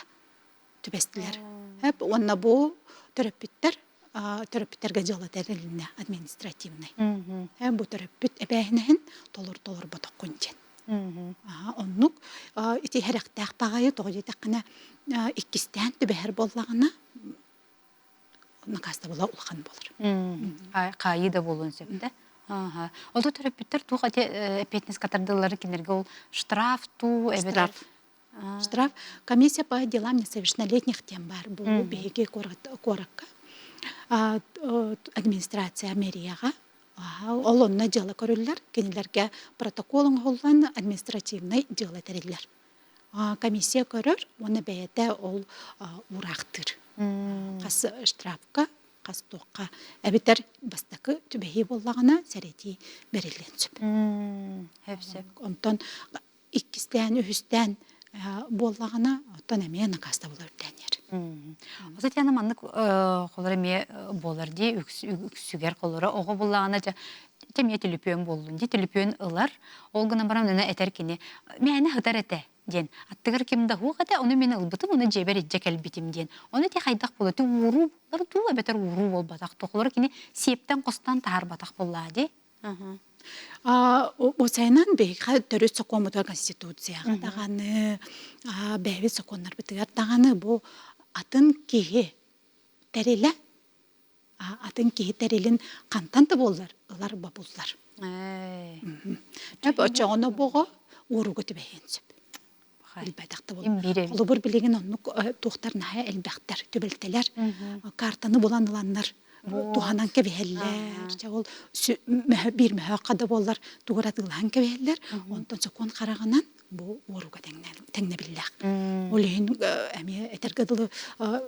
Түбестілер. Онна бұл төрөппіттерге жала тәреліне административный. Бұл төрөппіт әбәйінәхін толыр бұтық күнчен. Оннық ити әріқтәқ бағайы тоғы жетіқіна 2-стен түбәр болағына накаста бола ұлған болыр.
Қайы да болуын сөпті. Олды төрөппіттер туға әпетнес қатардылары кенерге ол штраф ту әбетер.
Штраф. Комиссия по делам несовершеннолетних тем бар. Бұл бейге коракка. Администрация мэрияға. Ол онына жала көрілер. Кенелерге протоколын қолдан административный жала тәрелер. Комиссия көрір, оны бәйеті ол урақтыр. Қас штрафқа, қас тоққа. Әбетер бастақы түбәйі болағына сәреті берілен сөп. Онтан 2-стен, 3-стен болағына оттан әме накаста болар дәнер.
Осатияны маннык қолары ме болар де, үксігер қолары оғы болағына теме телепен болуын де, телепен ұлар, олғына барам нөні әтер кені, мәні ғыдар әті ден. Аттығыр кемді ғуғада, оны мені ұлбытым, оны жебер етжек әлбетім ден. Оны те қайдақ болады, уру, бұл әбетер уру бол батақ тоқылар кені, септен қостан тағар батақ болады.
Осайнан бейға түрі соқомытар конституцияға дағаны, бәйбі соқонлар бітігер дағаны бұл атын кейі тәрелі, атын кейі тәрелін қантанты болар, ұлар бабулар. Өчі бұғы ұру көті бәйін сөп. Әлбәдіқті бол. Олы бір білеген онық тоқтарына әлбәқтер, төбелтелер, картаны боланыланлар. Туғанан кәбәлләр, бір мәхақада болар, туғыратылған кәбәлләр, онтан соқон қарағанан бұл оруға тәңнәбілләқ. Олейін әме әтергадылы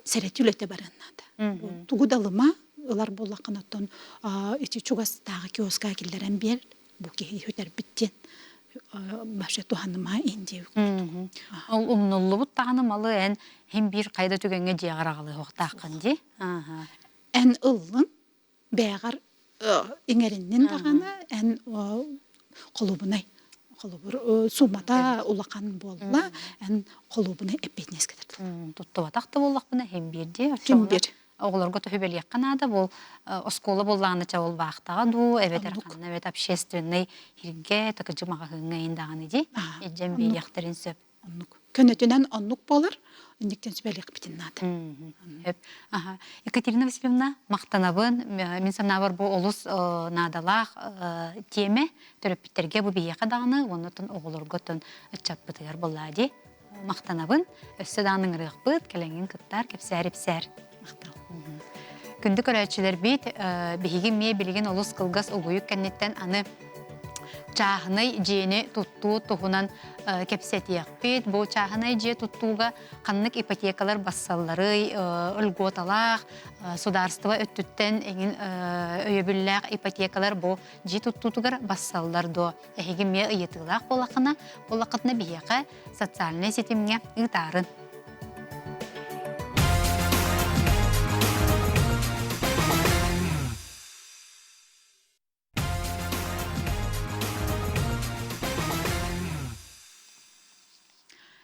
сәрәті үләті бараннады. Туғыдалыма, олар болақын оттан чуғастағы киоска әкелдерін бер, бұл кейі өтер біттен башы туғаныма енді өкілді.
Ол ұмнылы бұт тағанымалы ән hem bir қайда түгенге деғарағалы оқтақын де?
Ән ұлын бәғар еңеріннен дағаны ән қолубынай. Сумата улақан болла, ән қолубынай әппетнес кетірді.
Тұтты батақты боллақ бұны hem бірде?
Hem bir.
Оғыларға төбел яққанады, бұл осколы боллағаны чауыл бақтаға ду, әбет әрқанын, әбет общественный хирге, тұқыжы маға ғыңайындағаны де, әджен бел яқтырын сөп.
Көнетінен онлық болар, үндіктен сөбәлік бітіннады.
Екатерина Васильевна, мақтанабын, мен санабар бұл олыс надалақ теме, төріппіттерге бұл бейеқі дағыны, онытын оғылырға түн үтчап бұтығар болады. Мақтанабын, өссі дағының рық бұд, кәләңген күттар, кәпсәріп-сәр. Күнді көрәтшілер бейт, бейген ме білген олыс қылғас ұғойық кәнеттен аны чахнай жени тутту тугунан кепсетиякпит. Бу чахнай же туттуга каннык ипотекалар бассаллары, өлготалах, сударство өттүттен эгин өйөбүлләк ипотекалар бу же туттутугар бассаллар до. Эһиги ме ыйытылак болакытна бияка социальный сетимге ытарын.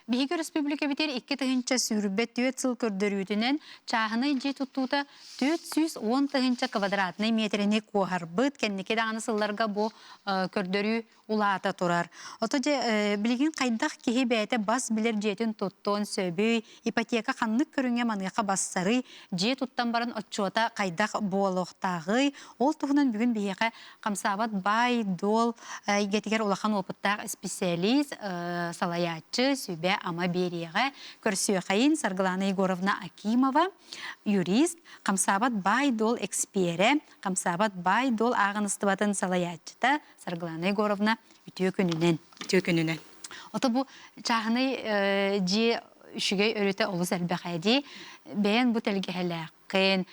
Биһиги республика битер 2 тыгынча сүрбет 4 сыл көрдөрүүтүнен чахыны же туттута 410 тыгынча квадратный метрини куарбыт кеннеке даганы сылларга бу көрдөрүү улаата турар. Ото же билген кайдак кихи бәйте бас билер жетин туттон сөбүй ипотека каннык көрүнгө маныка бассары же туттан барын отчота кайдак болуктагы ол тугунан бүгүн бияка камсабат бай дол гетигер улахан опыттаг специалист салаячы сүбе ама берега көрсөкайын Сарглана Егоровна Акимова юрист камсабат бай дол экспере камсабат бай дол агыныстыбатын салаячыта Сарглана Егоровна ütüye gününen. Ota bu çağını ji üşüge örüte oluz elbaqaydi. Ben bu telgehelaqin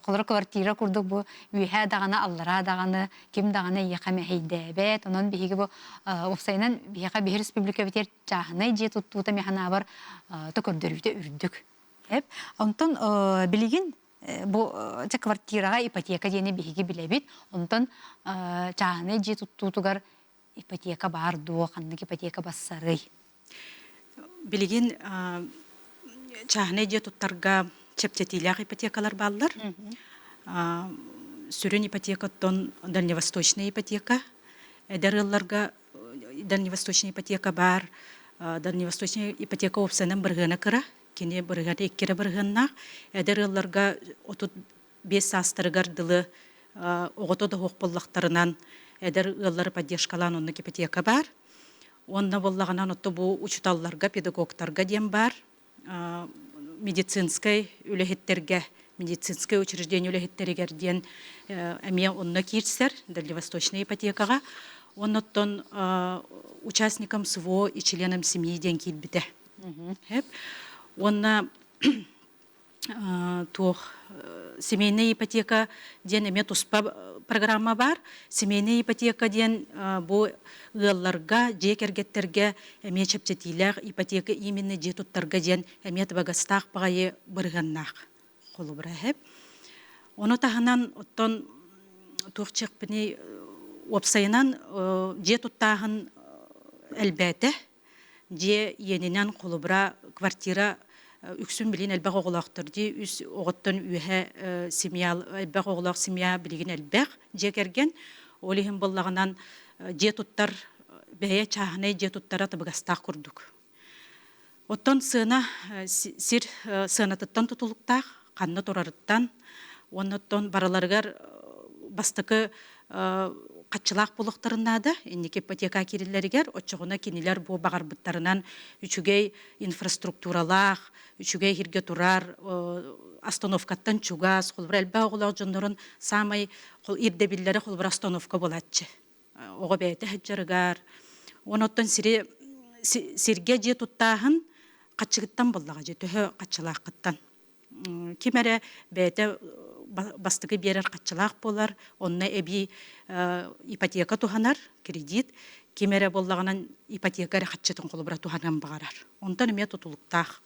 qolara kvartira kurduk bu ühe dağına allara dağını kim dağına yaqame heydebet. Onun bihigi bu ofsaynan biha bir respublika biter çağını ji tuttuta mehana var tökördürüde ürdük. Hep ondan bilgin bu kvartiraga ipoteka diyeni bihigi bilebit. Ondan çağını ji tuttutugar ипотека бар до, каннык ипотека бассары.
Билигин чахне же туттарга чептетилях ипотекалар баллар. Сүрен ипотекаттон дальневосточная ипотека. Эдерылларга дальневосточная ипотека бар. Дальневосточная ипотека опсанан биргана кыра. Кене биргана иккере бирганнак. Эдерылларга отут 5 астырыгар дылы огото да хокполлактарынан эдер ыллары поддержкалан онны ипотека бар. Онна боллаганан отто бу учуталларга, педагогтарга дем бар. Медицинскай үлехеттерге, медицинское учреждение үлехеттерегер ден эмия онна кирсер, дальневосточная ипотекага. Оннотон участникам СВО и членам семьи ден килбите. Онна тух семейная ипотека ден эме туспа программа бар. Семейная ипотека ден бу ылларга, жекергеттерге эме чепчетилер ипотека именно же туттарга ден эме табагастак багайы бырганнак. Колу бирахеп. Оны таханан оттон тухчыкпыны опсайынан же туттагын элбете же енинен колубра квартира үксүн билин элбек оголактырды үс оготтон үһэ семья элбек оголак семья билигин элбек жекерген олихин боллагынан же туттар бэйэ чаахны же туттара табыгастаак курдук. Оттон сына сир сынатыттан тутулуктаак канны турарыттан оннотон бараларгар бастыкы качылаак болуктарынада инники ипотека кириллеригер очогуна кинилер бу багарбыттарынан үчүгей инфраструктуралаах үчүгей хирге турар остановкаттан чугас холбур элбе оголок жондорун самай ирдебиллери холбур остановка болатчы ого бейте хаджарыгар оноттон сирге же туттаахын качыгыттан боллага же төһө качылааккыттан кимере бейте бастыгы берер качылаак болар, онна эби ипотека туханар, кредит, кемере боллаганан ипотекари качытын колубура туханан багарар. Онтан эме тутулуктаак.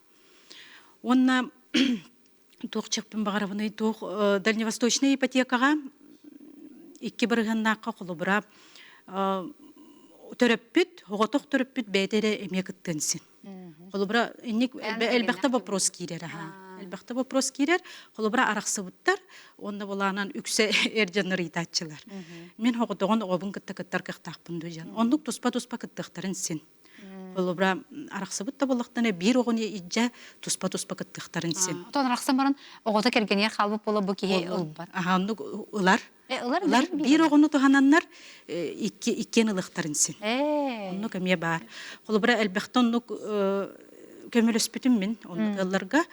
Онна тугчыкпын багарабыны туг дальневосточная ипотекага икки бирганнаакка колубура төрөппүт, оготок төрөппүт бейтере эме кыттынсın. Колубура энник элбекте вопрос кирер. Elbette вопрос кирер, холобра араксыбыттар, онда боланан үксе эрженер итачылар. Мен хоготогон обун кыттар кыктакпын дүйжан. Ондук туспа кыттактарын син. Холобра араксыбытта болактан бир огоны ижja туспа кыттактарын син.
Тон араксан баран огота кергенер калбып боло бу кихи ылбар.
Ондук ылар бир огону тухананнар иккен ылыктарын син. Ондук эме бар. Холобра элбектон ондук көмөлөспүтүм мен ондук ылларга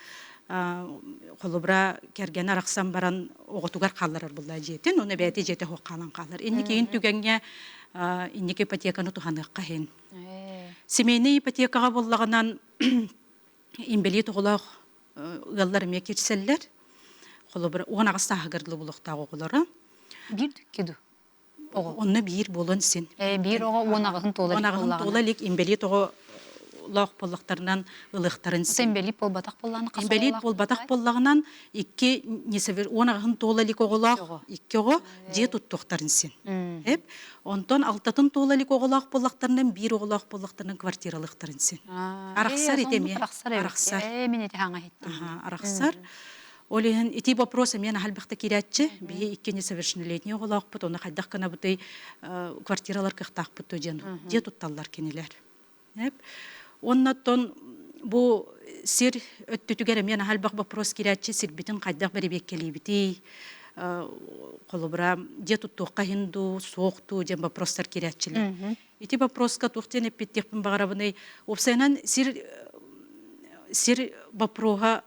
холобра керген араксан баран оготугар калларар булла жетин, оны бәйте жете хок калан калар. Инни кейін түгенге инники ипотеканы туханыкка хен. Семейный ипотекага боллаганан имбели тоголох галлар эме кирселлер. Холобра угана сахагырлы булуктагы оголора.
Бир кеду.
Онны бир болон син.
Бир ого онагын толар.
Онагын толалик имбели того лох боллактарынан ылыктарын син.
Сембели полбатак болланы касо.
Имбели болбатак боллагынан икки несевер онагын толалик оголох икки ого же туттуктарын син. Хеп онтон алтатын толалик оголох боллактарынан бир оголох боллактарынан квартиралыктарын син. Араксар итеме.
Араксар. Мен эти хаңа хеттим.
Араксар. Олehen ити вопросы мен халбахта кирячче бие иккене совершеннолетний оголакпыт, оны хайдах кана бутай квартиралар кыхтакпыт өжен. Же тутталлар кенелер. Оннаттон бу сир өттүтүгер мен халбах вопрос кирячче сирбитин хайдах беребеккелибити колобра же туттуокка хинду соохту жен вопростар киряччилер. Ити вопроска тухтен эппиттекпин багарабыны опсайнан сир вопрога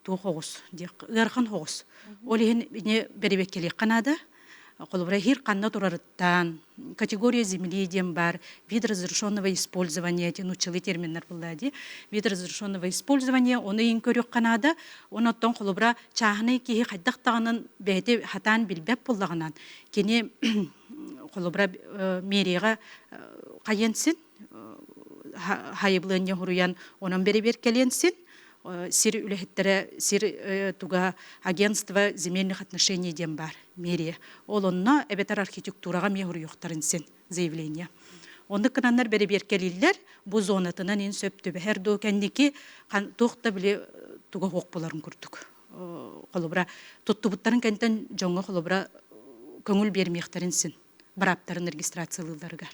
тухогус гархан хогус олихин не беребеккели канада колобра хир канна турарыттан категория земли дем бар вид разрешенного использования тянучилы терминнар буллади вид разрешенного использования оны ин көрөк канада онотон колобра чахны ки хаддактагынын бете хатан билбеп буллагынан кене колобра мерига каенсин хайыблын хуруян онон беребеккеленсин сир үлехеттере сир туга агентство земельных отношений дем бар мерия. Олонна эбетер архитектурага мехур юктарын сен заявление. Онды кынаннар береберкелиллер бу зонатынан ин сөптүбе херду кендики тухта биле туга хок боларын көрдүк. Колобра туттубуттарын кентен жоңго колобра көңүл бермектерин сен. Бараптарын регистрациялыларга.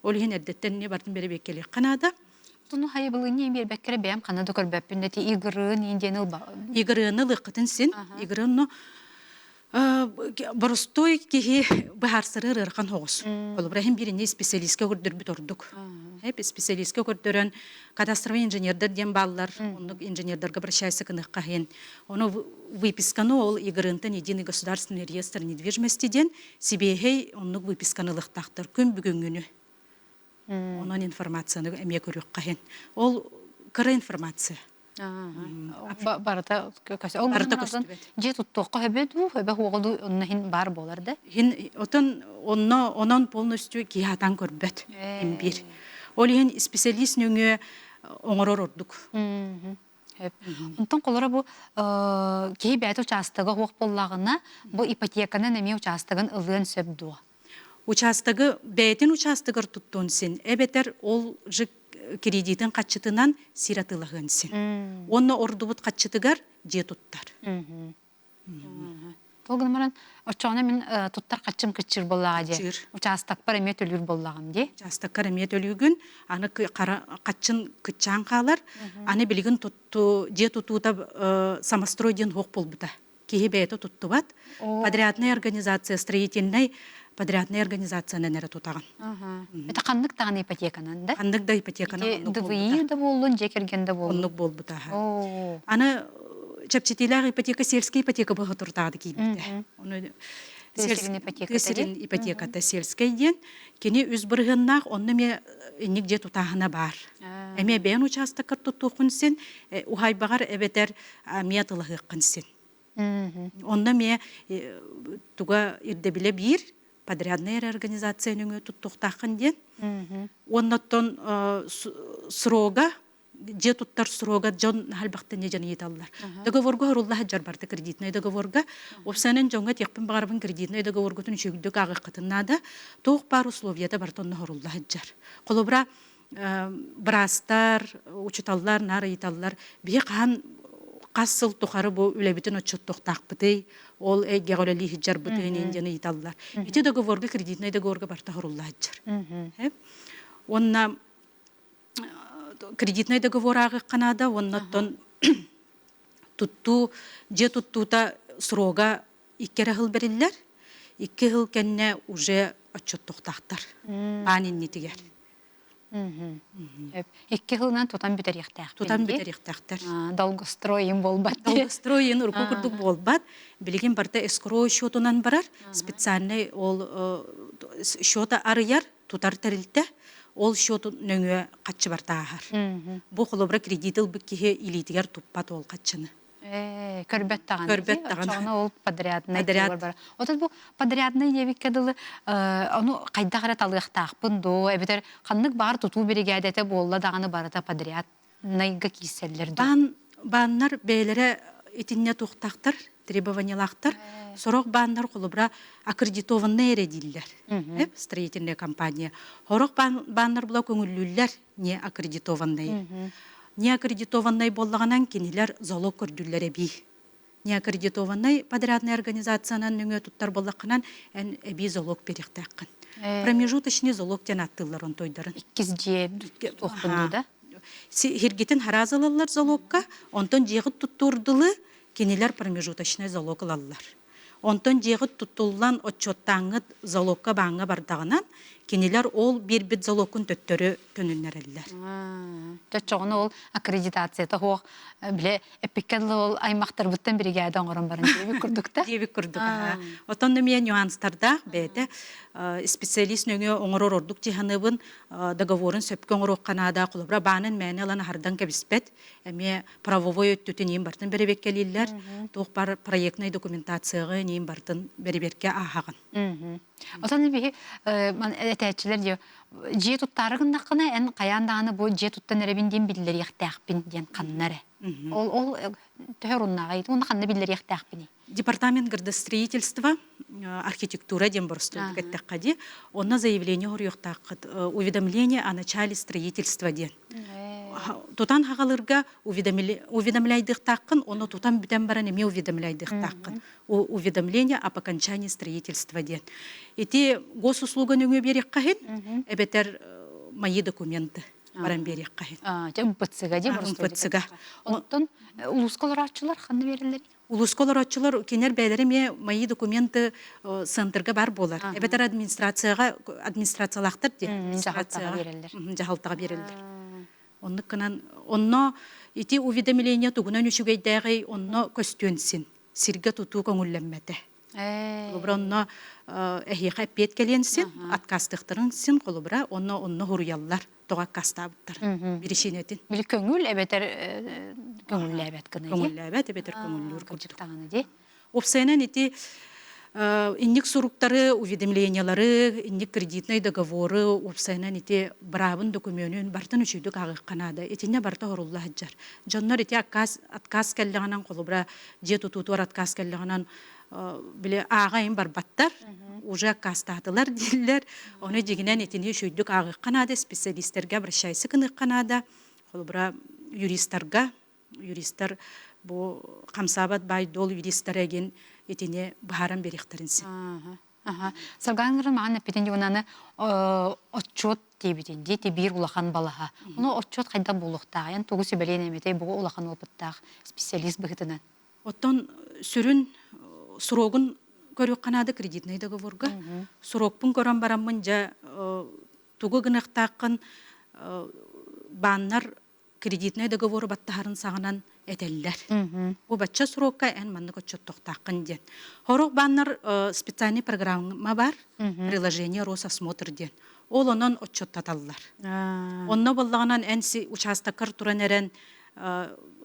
Ол хин эрдеттен не бардын береберкели Канада.
Туну хайбылыны бербеккере бәм Канада көрбөппүн нети игырын инденил ба.
Игырыны лыкытын сен. Игырыны боростой кихи бахарсырыр ыркан хогус. Колобрахим бирине специалистке көрдөрбүт ордук. Специалистке көрдөрөн кадастровый инженердер дем баллар, онук инженердерге обращайся кыныкка хен. Оны выписканы ол игырынтын единый государственный реестр недвижимости ден сибехей онук выписканы лыктактыр күн бүгүнгүнү. Онун информацияны эме көрөк кахен. Ол кыра информация.
Барата көкөс. Ол же туттуокка хөбөдү, хөбө хуголду оннахин бар болар да.
Хин онон полностью кихатан көрбөт. Бир. Ол хин специалист нүңө оңорор ордук.
Онтон колора бу кей бәйт участогы хук боллагына бу ипотеканы неме участогын ылын сөбдү.
Участогы бәйтин участогыр туттун сен. Эбетер ол жик кредитин качытынан сиратылыгын сен. Онны ордубут качытыгар же туттар.
Тогын очоона мен туттар качым кычыр боллага же. Участок бар эме төлүр боллагам де.
Участок эме төлүгүн аны качын кычан калар. Аны билигин тутту же тутута самостройден хок болбута. Кихи бәйті туттубат. Подрядная организация строительной подрядная организация нәнәрі тұтаған.
Это қандық тағын ипотеканан, да?
Қандық да ипотеканан.
ДВИ да болуын, жекерген да болуын.
Онлық бол бұта. Аны чапчетилар ипотека, сельская ипотека бұғы тұртады кейбіді. Тесерин ипотеката сельская ден. Кені үз бұрғыннақ, онны ме инник же тұтағына бар. Әме бән участакар тұттуқын сен, ухай бағар әбетер метылығы қын сен. Онны ме туға ирдебіле бір, подрядная организация нүңі туттуқтақын ден. Оннаттон сроға, же туттар сроға жон халбақты не жаны еталылар. Договорға хоруллаға жар барды кредитный договорға. Опсанын жоңға текпін бағарбын кредитный договорғытын шөгілдік ағы қытыннада тоқ бар условията бартонны хоруллаға жар. Қолыбыра брастар, учеталлар, нары еталылар бе қан қасыл тұқары бұл үләбітін отчет тоқтақпыды, ол әйге ғоләлі хиджар бұтын ендені еталылар. Еті договорға, кредитный договорға барта хорулла хиджар. Онна кредитный договор ағы қанада, оннаттон тутту, же туттута сроға иккері ғыл берілер, икки ғыл кәнне уже отчет тоқтақтар. Анин нетігер.
Икки хылынан тутан битериэхтээх.
Тутан битерихтахтар.
Долгостроим болбат.
Долгостроен урку курдук болбат. Билигин барда эскро счетунан барар. Специальный ол счета арыяр тутар терилте. Ол счету нөңө качы бартаахар. Бу холобра кредитил бикке илитигер туппат ол качыны.
Көрбет таган.
Көрбет таган.
Чоғына ол подрядный.
Подряд.
Отыз бу подрядный дебик кедылы, ону кайда кара талыахтаахпын до, эбитер ханнык бар туту бригадете болла даганы барата подрядныйга киселлер.
Баннар бейлере итинне тухтактар, требованиялактар. Сорок баннар холобра аккредитованный эредиллер. Строительная компания. Хорок баннар була көңүллүллер не аккредитованный. Не аккредитованный боллаганан кинилер залог көрдүллер эби. Не аккредитованный подрядная организациянан нөңө туттар боллакынан эн эби залог бериктаккан. Промежуточный залог тен аттылар он тойдарын.
Иккиз же тохпунду да?
Хиргитин харазалалар залогка, онтон жегыт туттурдылы кинилер промежуточный залог алалар. Онтон жегыт туттуллан отчоттаңыт залогка баңа бардагынан кинилер ол бир бит залогкун төттөрү көнүннереллер.
Чоғына ол аккредитация тохуақ біле эпиккедлі ол аймақтар бұттан бригада оңырын барын дебі күрдікті?
Дебі күрдік. Отон нөмия нюанстарда бәді специалист нөңе оңырор ордук жиханыбын договорын сөпкі оңыр оққанада құлыбыра банын мәне алан хардан кәбіспет. Әме правовой өттүтін ең бартын бәрібеккелілер. Тоқ бар проектный документацияғы ең бартын бәрібекке ағағын.
Отан бі әтәтчілер де же туттарығындақына ән қаяндағаны бұл же туттан әребінден білдер яқтақпен ден қаннары. Ол төхер ұннағайды, оны қанны білдер яқтақпені.
Департамент градостроительства, архитектура ден бұрыстырды кәттәққади, онна заявление ғырыяқтаққыд, уведомление о начале строительства ден. Тутан хағалырға уведомляйдық таққын, оны тутан бүтен баран еме уведомляйдық таққын. Уведомление об окончании строительства ден. Эти госуслуга нөңе берек қағын, әбетер мои документы баран берек қағын.
Үмпытсыға де
Үмпытсыға.
Онтон улусколар атчылар қанны берілер?
Улусколар атчылар кенер бәйлері ме мои документы центрға бар болар. Әбетер администрациялақтыр де. Жағалтаға берілдер. Онно ити уведомление тугунан үшігейдәғай онно көстөнсін. Сирге туту көңілләммәді. Қолыбыра онно әхиға әппет келенсін, аткастықтырынсін, қолыбыра онно хуруяллар тоға кастабыттар. Бірішенетін.
Білі көңіл әбетер көңілі әбет кіні.
Көңілі әбет, әбетер көңіллер
күрдік.
Опсайнан ити инник суруктары, уведомлениялары, инник кредитный договоры, опсайнан ити брабын документын бартын үшүйдік ағық қанады. Итіне барта хорулла хаджар. Жоннар ити отказ кәлліғанан қолыбыра же тутутуар отказ кәлліғанан біле ағайын бар баттар, уже откастатылар дейлер. Оны дегенен итіне үшүйдік ағық қанады, специалисттерге обращайсы кынық қанады. Қолыбыра юристар бұл қамсабат байдол юристар әген етіне бағаран беректерінсін.
Сарғанғырын маған әппетен жонаны отчет дейбетенде, бір улахан балаға. Оны отчет қайда болуқтағын, тоғы сөбәлейін әметей бұғы улахан опыттақ специалист бұғытынан.
Оттан сүрін сұрогын көрек қанады кредитный договорға. Сұрокпын көрін барамын жа туғы ғынықтақын баннар кредитный договоры баттағарын сағынан әтелілер. Бұл батча сұрокқа ән манны көтчет тоқтақын ден. Хорық баннар специальный программа бар, приложение Рососмотр ден. Ол онын отчеттаталылар. Онна боллағынан әнсі участакар тұран әрен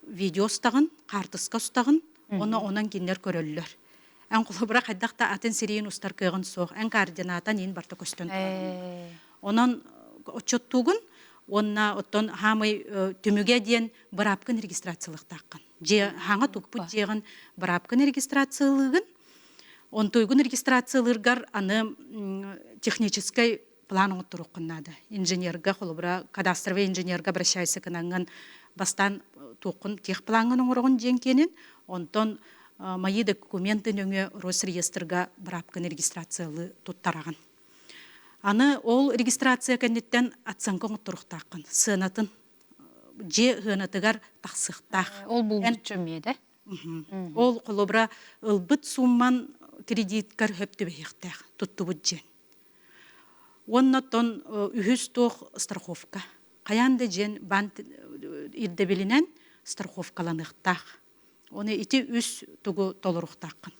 видео ұстағын, қартысқа ұстағын, онан кенлер көрілілер. Ән құлы бұрақ әддақта атын сирейін ұстар көйғын соқ, ән координатан ең барты көстін. Онан отчеттуғын, онна оттон хамый түмүгө диен барапкын регистрациялык таккан. Же хаңа тукпут жегин барапкын регистрациялыгын, онтойгун регистрациялыргар аны технический план отуруккуннады. Инженерга холбура кадастровый инженерга обращайся кынанган бастан тукун тех плангын оңоргон жеңкенин, онтон мои документы нөңө Росреестрга барапкын регистрациялы туттараган. Аны ол регистрация кәнеттен атсанкон тұрықтақын, сынатын, же ғынатығар тақсықтақ.
Ол бұл бүтчөмеді?
Ол қолыбыра ұлбыт сумман кредиткар хөпті бейіқтақ, тұтты бұд жен. Оннотон үхүс туох страховка. Каянда жен бант ирдебилинен страховкаланыктах. Оны ити үс тугу толоруктаккын.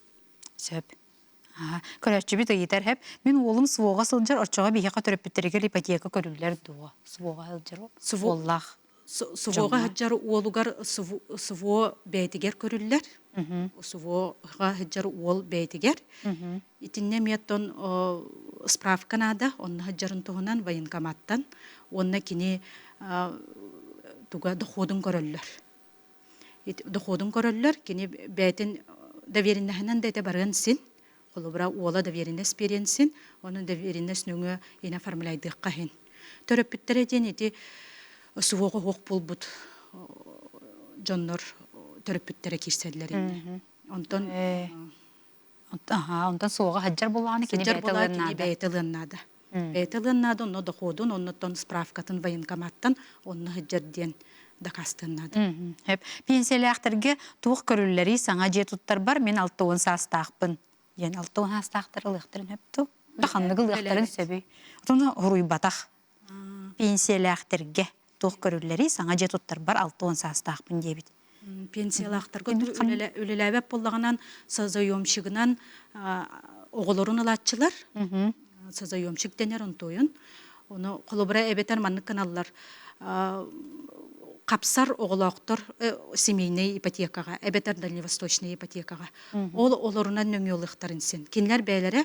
Сөп. Көрәтчі біт ұйытар әп, мен олым суоға сылжар, орчаға бейхеқа төріппеттерігер ипотека көрілер дуа. Суоға сылжар ол. Оллах.
Сувоға хаджар уолугар суво бәйтигер көрүлләр. Сувоға хаджар уол бәйтигер. Итинне меттон справканада, онна хаджарын туғынан военкоматтан, онна кини туга доходын көрүлләр. Доходын көрүлләр, кини бәйтин довереннәһеннән дәйте барган син, Холобра уола доверенность перенсин, onun доверенность нөңө ина оформляйдык кахин. Төрөпүттер ден ити сувого хок булбут жоннор төрөпүттере кирселер инде. Онтон
Онтан суоға хаджар болағаны кені
бәйтіліннады. Бәйтіліннады, онно доходун, оннотон справкатын военкоматтан, онно хаджарден дакастыннады.
Пенсиялы ақтырге туық көрілері саңа же туттар бар, мен 6-10 састақпын. Ен 6-10 састақтар ұлықтырын өпту. Дақанлығы ұлықтырын сөбей. Оны ұруй батақ. Пенсиялы ақтырге туық көрілері саңа же туттар бар, 6-10 састақпын дебіт.
Пенсиялақтарға өлеләбәп болағынан сазайомшығынан оғылырын ұлатчылар. Сазайомшық денер ұнтойын. Оны қолыбыра әбетер манны каналлар. Қапсар оғылақтыр семейный ипотекаға, әбетер дальневосточный ипотекаға. Ол оларынан нөңе олықтарын сен. Кенлер бәйлері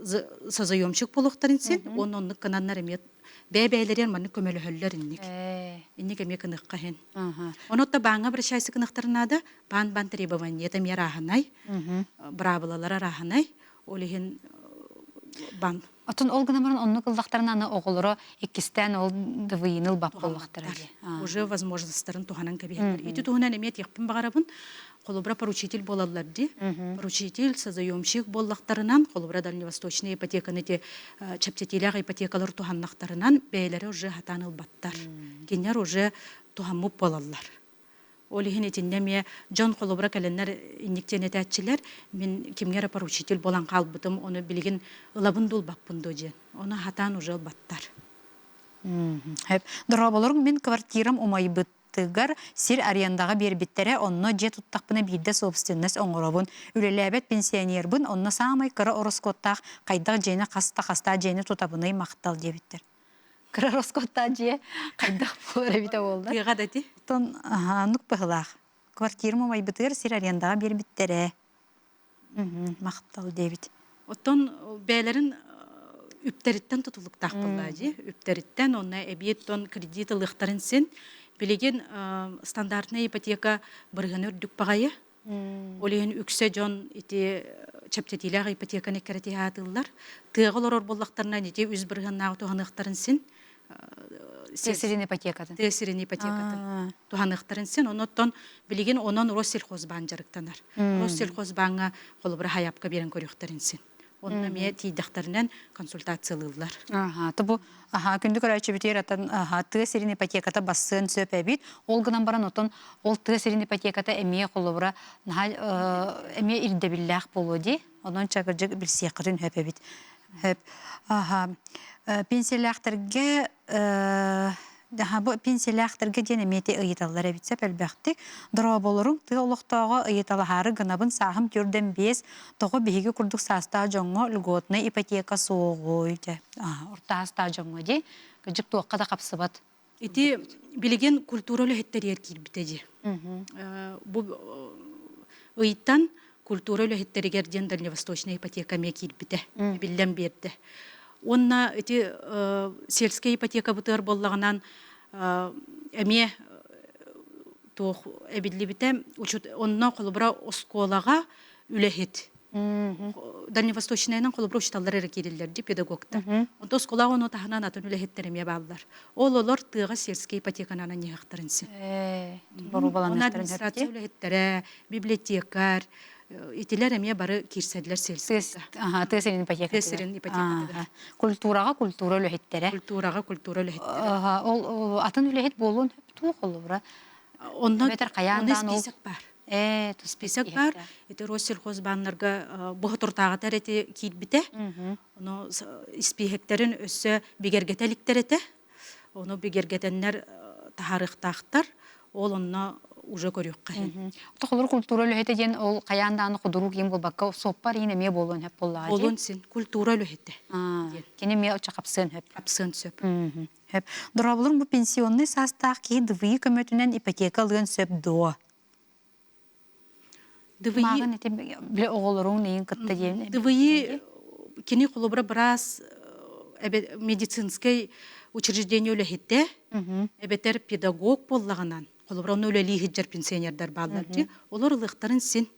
сазайомшық болықтарын сен, оны кананлар әмет бәйлерен маны көмелі хөллер инник. Инник әме кыныққа хен. Онотта баңа бір шайсы кынықтарынады, бан требование, это мер ағынай, бравылалар ағынай, олеген бан.
Отын ол гынамарын онны кылдақтарынан оғылыры екістен ол дывыйыныл бап болуқтары.
Уже возможностьтарын туғанан кәбейдер. Иті туғанан әмет еқпін бағарабын, қолыбыра поручитель болалар де. Поручитель, сазайомшик боллақтарынан, қолыбыра дальневосточный ипотеканы де чаптетеляғы ипотекалар туғаннақтарынан бәйлері уже хатаныл баттар. Кенер уже туғанмып болалар. Олихин етіндеме Джон қолыбыра кәленлер инніктен әтәтчілер, мен кемгері поручитель болан қалбытым, оны білген ұлабын дұл бақпын дөжен. Оны хатан уже баттар.
Дұрабаларың мен квартирам умайбыттығар сир арендаға бербеттері, онны же тұттақпыны бейді собственность оңырабын. Үлеләбет пенсионербін, онны самай кірі ұрыскоттақ қайдақ жені қаста жені тұтабыны мақтал дебеттер. Кірі ұрыскоттақ же қайдақ болар әбіті болды.
Тыға дәді?
Тон нук пыгылах. Квартирам умайбыттығар сир арендаға бербеттері. Мақтал дебет.
Оттон бәйлерін үптеріттен тұтылықтақ боллады. Үптеріттен онна әбиеттон кредит ылықтарын сен. Білеген стандартный ипотека біргін үрдік бағайы. Олеген үксе жон чаптетилағы ипотеканы кәрәте атылар. Тығылар ор боллақтарынан үз біргін нағы туғанықтарын сен.
Тесірін ипотекатын.
Тесірін ипотекатын. Туғанықтарын сен. Оноттон білеген онын Россельхозбан жарықтанар. Россельхозбанға қолыбыр хаяпқа берін көріқтарын сен. Онна мен тейдақтарынан консультациялылар.
Тұбу күнді көрәтші бітер атын тесірін ипотеката бассын сөп әбейт. Ол ғынан баран отын ол тесірін ипотеката әмей қолыбыра әмей ирдебілләқ болу де. Онын чағыржық бір сияқырын хөп әбейт. Пенсиялақтырге пенсиялақтырге ден әметі ұйыталар әбітсе пәлбәқтік. Дұра болырың тұғы олықтауға ұйыталағары ғынабын сағым түрден бес тұғы бейгі күрдік саста жоңғы үлготны ипотека соғой. Орта аста жоңғы де күжік туаққа да қапсы бат.
Эти билеген культуралы хеттер еркир битеди. Бу ыйттан культуралы хеттеригерден дальневосточная ипотека мекир бите. Биллен берди. Онна эти сельская ипотека бутыр боллаганан эме тох эбилли бите учут онна колбра осколага үлехет. Дальневосточныйнан колбра учталлар эркирилер ди педагогта. Онто осколага оны таханан атын үлехеттереме баллар. Ололор тыга сельская ипотеканан нехтарынсы.
Бору баланыстарын
администрация үлехеттере, библиотекар итилер эме бары кирседлер сельская.
Тесерин ипотека.
Тесерин ипотека.
Культурага культура үлехеттере.
Культурага культура үлехеттере.
Ол атын үлехет болуын туу колу бура.
Онда
список
бар.
Тусписек
Список бар. Это Россельхозбаннарга бохотуртага терети кийбите. Оно спихектерин өссө бигергетеликтер эте. Оно бигергетеннер тахарыктактар. Ол онно уже көрүккө.
Тохолор культура лөһөтө ден ол каяндааны кудуру кийин болбакка соппар ин эме болон хеп боллаа.
Олон син культура лөһөтө.
Кене ме оча капсын хеп.
Апсын сөп.
Хеп. Дорабылыр бу пенсионный состав ки двы көмөтүнөн ипотека алган сөп до.
Дывыйы
Магын эте биле оголорун нейин кытта ден.
Дывыйы кини холобра брас медицинский учреждение лөһөтө. Эбетер педагог боллаганан. Холобра оны өлелии хиджар пенсионердар балдар ди. Олар ылыктарын син.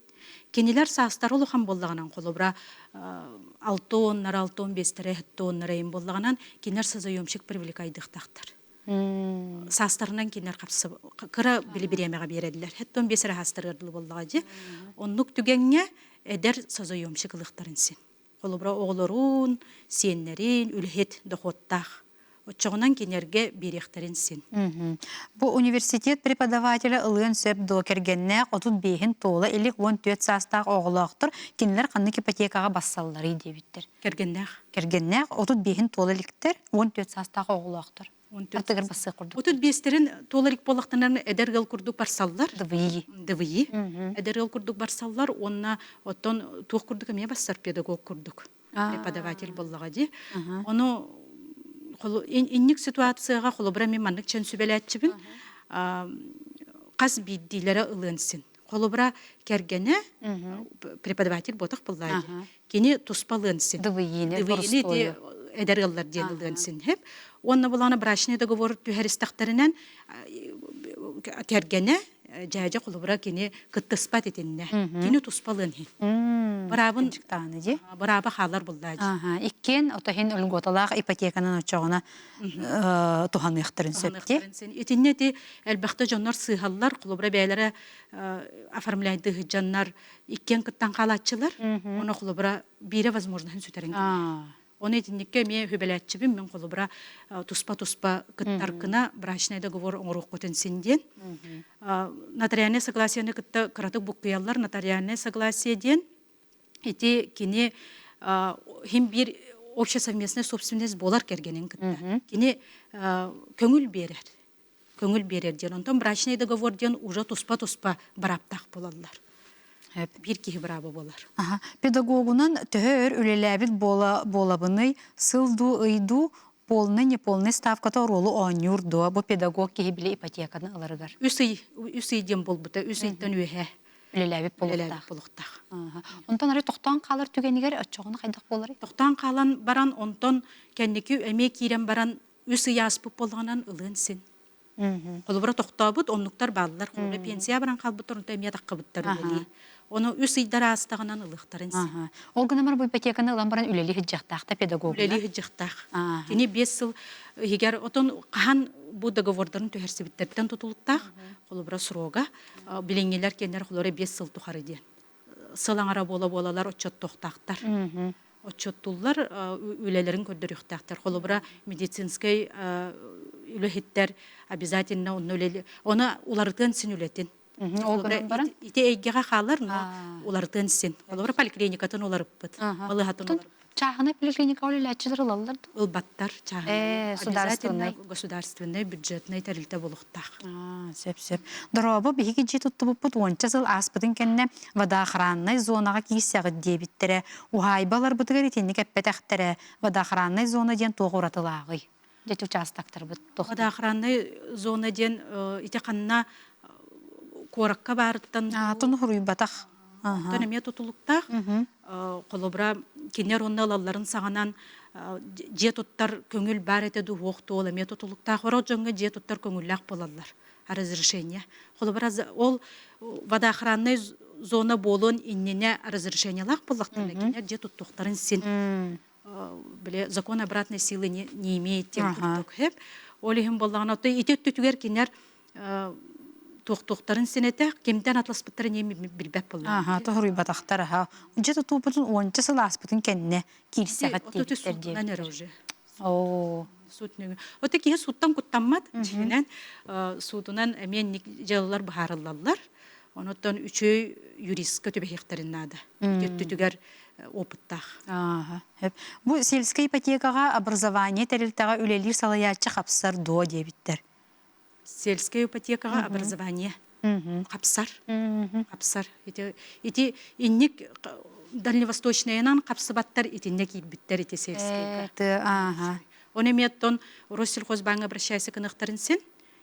Кенилер састар улухан боллаганан холобра 6 тоннар 6 15 тоннар эм боллаганан кинер сазайомшик привлекайдыктактар. Састарынан кинер капсы кыра билибиремега бередилер. Хеттон 5 хастыргылы боллага ди. Оннук түгенге эдер сазайомшик ылыктарын син. Холобра оголорун, сеннерин үлһет доходтах. Отчогунан кинерге беректерин син.
Бу университет преподавателя ылын сөп до кергенне 35 тола 54 састак оголоктор кинилер каннык ипотекага бассаллары дебиттер. Кергенне 35 тола ликтер 14 састак оголоктор. Атыгыр басы курдук.
35-терин толарик болактанарын эдергел курдук барсаллар. Дывыйы. Эдергел курдук барсаллар, онна оттон тух курдук эме бассар педагог курдук. Преподаватель боллага ди. Ону инник ситуацияга холобра мен маннык чен сүбелетчибин. Каз биддилere ылынсын. Холобра кергене преподаватель ботак боллага. Кени туспалынсын.
Дывыйыны
Дывыйыны эдергеллар денилынсын хеп. Онна булана брачный договор түһәристактарынан кергене жажа холобра кени кыттыспат этинне. Кени туспалын хи. Барабын
таны ди.
Бараба халар булдажы.
Иккен отахин өлготалак ипотеканын очогуна туханыктырын сөпти.
Этиннети элбахта жоннор сыйхаллар, холобра бәйләре оформляйды жаннар иккен кыттан калачылар. Оны холобра бире возможность сүтәрен. Оны этинникке ме хөбеләтчибин мен холобра туспа кыттаркына брачный договор оңрук котенсинден. Нотариальное согласие кытта кыратык буккыяллар нотариальное согласие ден. Эти кини хим бир общесовместная собственность болар кергенин кытта. Кини көңүл берер ден. Онтон брачный договор ден уже туспа бараптак болалар. Бир кихи барабы болар.
Педагогунан төһөр үлеләбит болабыны сылду ыйду полный неполный ставката ролу оңюрду. Бу педагог кихи биле ипотеканы аларыгар.
Үсүй ден болбута, үсүйттен үһе.
Үлеләбит
болуктак.
Онтон ары тоқтан қалар түгенигер отчоғына қайдақ болар?
Тоқтан қалан баран, онтон кәннекі әме кирен баран үсі яспып болғанан ылын син. Қолыбыра тоқтабыт, онлуктар балылар. Қолыбыра пенсия баран қалбыттар, онта әме таққыбыттар үлелі. Оны үсі идар астағынан ылықтарын син.
Ол гынамар бұл ипотеканы ылан баран үлелі хыджақтақта педагогына?
Үлелі хыджақтақ. Кені 5 жыл, егер отон қахан bu договордарын төһәрсебиттерден тутулуктак, холобра срога, билеңелер кенер холора 5 жыл тухары ден. Сылаңара болалар отчот тоқтақтар. Отчоттулар үлелерин көрдөрүктактар. Холобра медицинский үлөһиттер обязательно оны уларытын син үлетин. Ите эйгега халар, уларытын син. Холобра поликлиникатын уларыппыт. Балыхатын уларыппыт.
Чахана поликлиника олеләтчилер алалар.
Улбаттар чахана. Государственный бюджетный тәрилтә булуктак.
Сеп. Дорабы биһиги жи туттубут 10 жыл аспытын кенне водоохранный зонага кийсәгы дебиттере. Ухайбалар бутыгар итенник эппетәхтере водоохранный зона ден тогуратылагы. Дет участактар бут.
Водоохранный зона ден ите канна коракка барыттан.
Тону хуруйбатах.
Төнеме тутулуктак. Колобра кинер онналаларын саганан же туттар көңүл бар этеду вохту ол эме тутулуктак. Хорожонга же туттар көңүллак болалар. Разрешение. Колобра ол водоохранный зона болон иннене разрешениялак боллактар кинер же туттуктарын син. Биле закон обратной силы не имеет тем туттук хеп. Олихим боллагана ите түтүгер кинер тоқтарын сенете кемден атласпыттарын еми билбеп болду.
Тохруй батактар. Жета тупутун 10 жыл аспытын кенне кирсагат дейт.
Сутнеге. Ота кие суттан куттаммат. Жинен сутунан эмен жыллар бахарыллар. Онуттан үчөй юрист көтөбехтерин нада. Түтүгөр опыттах.
Ага. Хеп. Бу сельская ипотекага образование терилтага үлелир салаячы хапсар до дебиттер.
Сельская ипотекага образование. Капсар. Капсар. Ити инник дальневосточныйнан капсыбаттар итинне кийбиттер ити сельская.
Ага.
Он имееттон Россельхозбанк обращайся кыныктарын сен.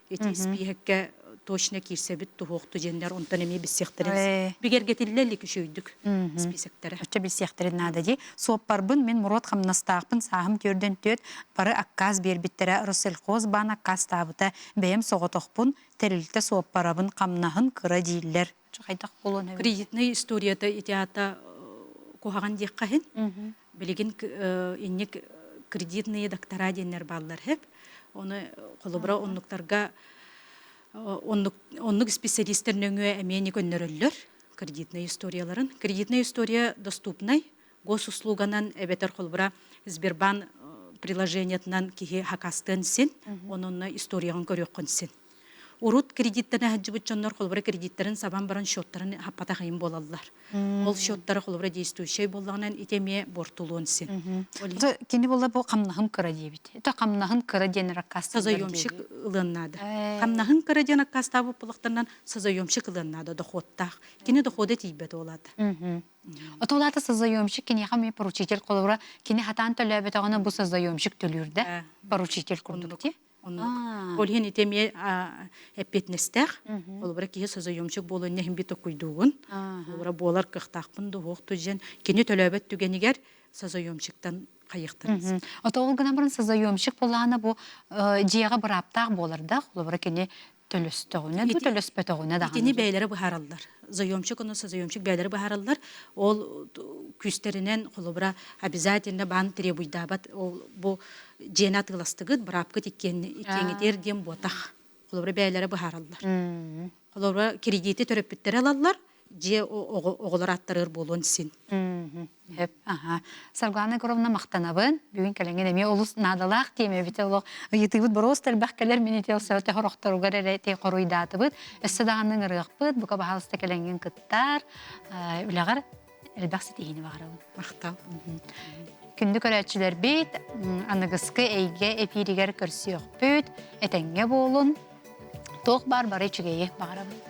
Ити спихекке точно кирсебит тухукту жендер онтон эми биссектерин. Бигергетиллели күшөйдүк списектери.
Өчө бил сехтерин нада ди. Соппарбын мен Мурат хамнастаакпын сахым көрдөн төт бары акказ бербиттере Россельхозбанк акказ табыта бэм соготокпун терилте соппарабын камнахын кыра дииллер. Чакайдак болон эбит.
Кредитный историята итиата кухаган диеккахин. Билигин инник кредитные доктора денер баллар хеп. Оны колубра оннуктарга оннук специалисттернөңө эмени көннөрөллөр кредитный историяларын. Кредитная история доступнай. Госуслуганан эбетер колубра Сбербанк приложениятынан кихи хакастын син, онунна историягын көрөккөн син. Урут кредиттерне хаджыбытчоннор колубра кредиттерин сабан баран счеттарын хаппата кайын болаллар. Ол счеттары колубра действующий боллагынан итеме бортулуун син.
Кини болла бу камнахын кыра дебит. Это камнахын кыра денер акказ.
Созоемщик ылыннады. Камнахын кыра ден акказ табып булактарынан созоемщик ылыннады доходтах. Кини доходы тийбет олады.
Отолата созоемщик кини хами поручитель колубра кини хатан төлөбөт агана бу созоемщик төлүрдө. Поручитель курдук ти.
Ол хин итеме эппетнестер. Ол бара кие созоемщик болон нехим бит окуйдугун. Ол бара болар кыхтакпын дохту жен кини төлөбөт түгенигер созоемщиктан кайыктырыз.
Отол гына барын созоемщик болана бу жига бираптак боларда. Ол бара кини төлөстөгүнө, төлөспөтөгүнө да.
Кини бейлери бахараллар. Заемщик оны созоемщик бейлери бахараллар. Ол күстеринен колубра обязательно бан требуйдабат. Ол бу жена тыластыгыт брапкы иккеңитер дем ботах. Колубра бейлери бахараллар. Колубра кредити төрөппүттер алаллар. Же оголор аттырыр болон син.
Хеп, ага. Сарглана Горовна мактанабын. Бүгүн келенген эми олус надалак теме бите олог. Ютубут боростер баккелер менетел сәте хорохторугар эте коруйдатыбыт. Эсседаганның ырыгпыт, бука бахалыста келенген кыттар, улагар элбаксы тегини багарабын.
Мактал.
Күндү көрөчүлөр бит, аныгыскы эйге эпиригер көрсөкпүт, этеңге болун. Тох бар бары чүгeye багарабын.